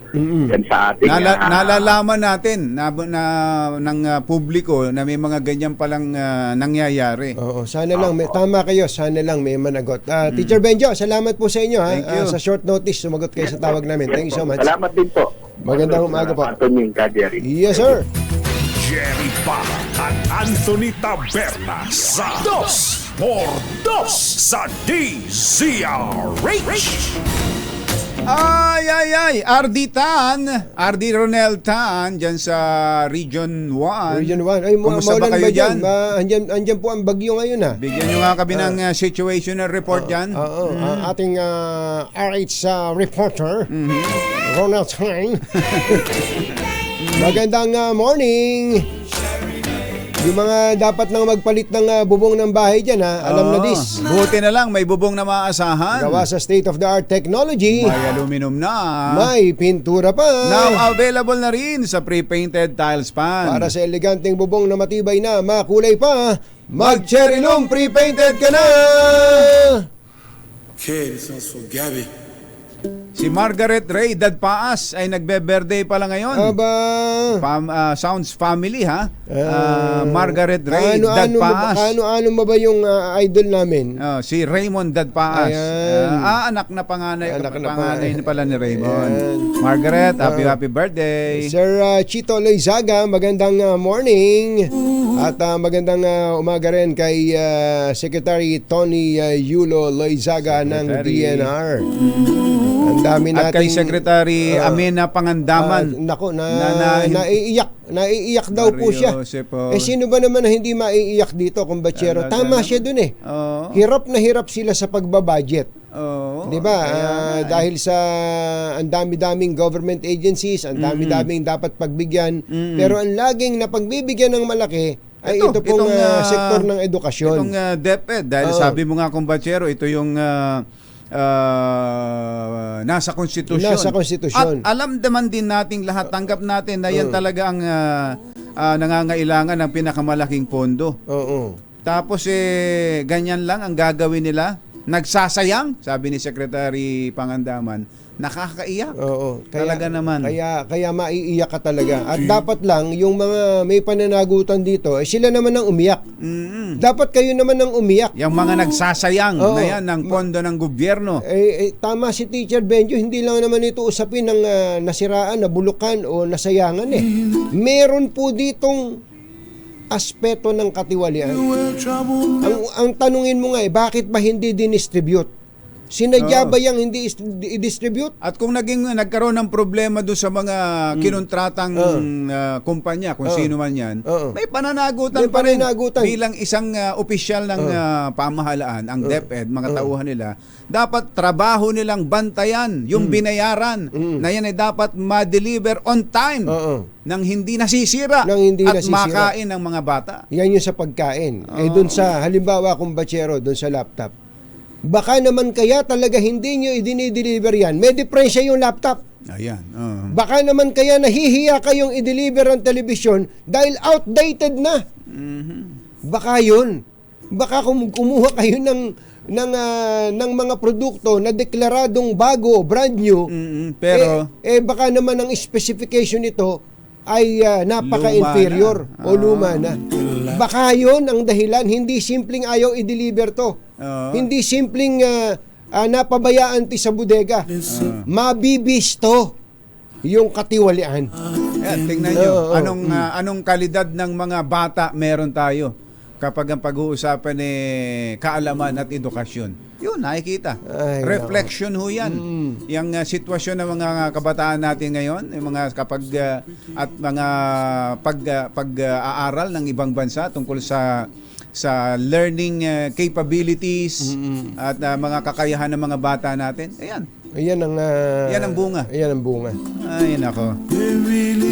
Yan sa ating... Nalalaman natin ng publiko na may mga ganyan palang nangyayari. Oo, sana lang, tama kayo, sana lang may managot. Teacher Benjo, salamat po sa inyo. Thank you. Sa short notice, sumagot kayo sa tawag namin. Thank you so much. Salamat din po. Magandang umaga po. Katunying, Jerry. Yes, sir. Jerry Para at Anthony Taberna sa 2x2 sa DZRH. Ay, RD Ronel Tan dyan sa Region 1. Region 1. Ay, kumusta ba kayo dyan? Andyan po ang bagyo ngayon ha. Bigyan nyo nga kami ng situational report dyan. Ating RH reporter, Ronald Tan. Magandang morning. Yung mga dapat nang magpalit ng bubong ng bahay dyan ha, alam na this. Buti na lang, may bubong na maaasahan. Gawa sa state-of-the-art technology. May aluminum na. May pintura pa. Now available na rin sa pre-painted tiles pan. Para sa eleganteng bubong na matibay na, makulay pa, mag-Cherylong pre-painted ka na! Okay, this one's for Gabby. Si Margaret Ray Dadpaas ay nagbe-birthday pala ngayon. Sounds family ha. Margaret Ray Dadpaas. Ano mo ba yung idol namin? Si Raymond Dadpaas. Anak na panganay pala ni Raymond. Margaret, happy birthday. Sir Chito Loizaga, magandang morning. At magandang umaga rin kay Secretary Tony Yulo Loizaga ng DNR. Ang dami nating... At kay Secretary Amena Pangandaman. Naiiyak daw po siya. Sino ba naman na hindi maiiyak dito, kumbatsero? Tama siya dun eh. Hirap na hirap sila sa pagbabudget. Di ba? Dahil sa ang dami-daming government agencies, ang dami-daming dapat pagbigyan. Pero ang laging napagbibigyan ng malaki ay ito pong sektor ng edukasyon. Itong DepEd. Dahil sabi mo nga, kumbatsero, ito yung... nasa konstitusyon. At alam naman din nating lahat, tanggap natin na yan talaga ang nangangailangan ng pinakamalaking pondo. Tapos ganyan lang ang gagawin nila. Nagsasayang, sabi ni Secretary Pangandaman. Nakakaiyak. Talaga naman. Kaya maiiyak ka talaga. At dapat lang, yung mga may pananagutan dito, sila naman ang umiyak. Dapat kayo naman ang umiyak. Yung mga nagsasayang na yan ng pondo ng gobyerno. Tama si Teacher Benjo, hindi lang naman ito usapin ng nasiraan, nabulukan o nasayangan eh. Meron po ditong aspeto ng katiwalian. Ang tanungin mo nga bakit ba hindi dinistribute? Sinadya ba yung hindi i-distribute? At kung nagkaroon ng problema doon sa mga kinuntratang kumpanya, kung sino man yan, may pananagutan pa rin bilang isang opisyal ng pamahalaan, ang DepEd, mga tauhan nila, dapat trabaho nilang bantayan yung binayaran na yan ay dapat ma-deliver on time nang hindi nasisira at makain ng mga bata. Yan yung sa pagkain. Doon sa, halimbawa kung batsero, doon sa laptop, baka naman kaya talaga hindi nyo i-deliver yan. May diferensya yung laptop. Ayan. Baka naman kaya nahihiya kayong i-deliver ang telebisyon dahil outdated na. Baka yun. Baka kumuha kayo ng mga produkto na deklaradong bago, brand new, pero baka naman ang specification nito ay napaka-inferior o luma na. Baka yun ang dahilan, hindi simpleng ayaw i-deliver to. Hindi simpleng napabayaan ti sa bodega. Mabibisto yung katiwalian. Tingnan nyo, anong kalidad ng mga bata meron tayo kapag ang pag-uusapan kaalaman at edukasyon. Yun, nakikita. Reflection ho yan. Yung sitwasyon ng mga kabataan natin ngayon, yung mga at mga pag-aaral ng ibang bansa tungkol sa learning capabilities at mga kakayahan ng mga bata natin. Ayan, Yan ang bunga. Yan ang bunga. Ay, nako.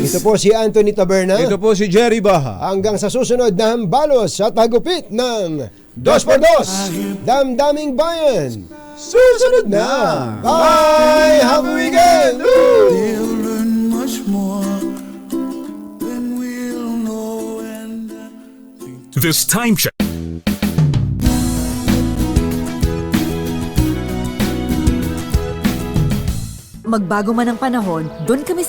Ito po si Anthony Taberna. Ito po si Jerry Baha. Hanggang sa susunod na hambalos at hagupit ng 2x2 Damdaming Bayan. Susunod na. Bye! Happy weekend! They'll learn much more than we'll know. And This time check. Magbago man ang panahon, doon kami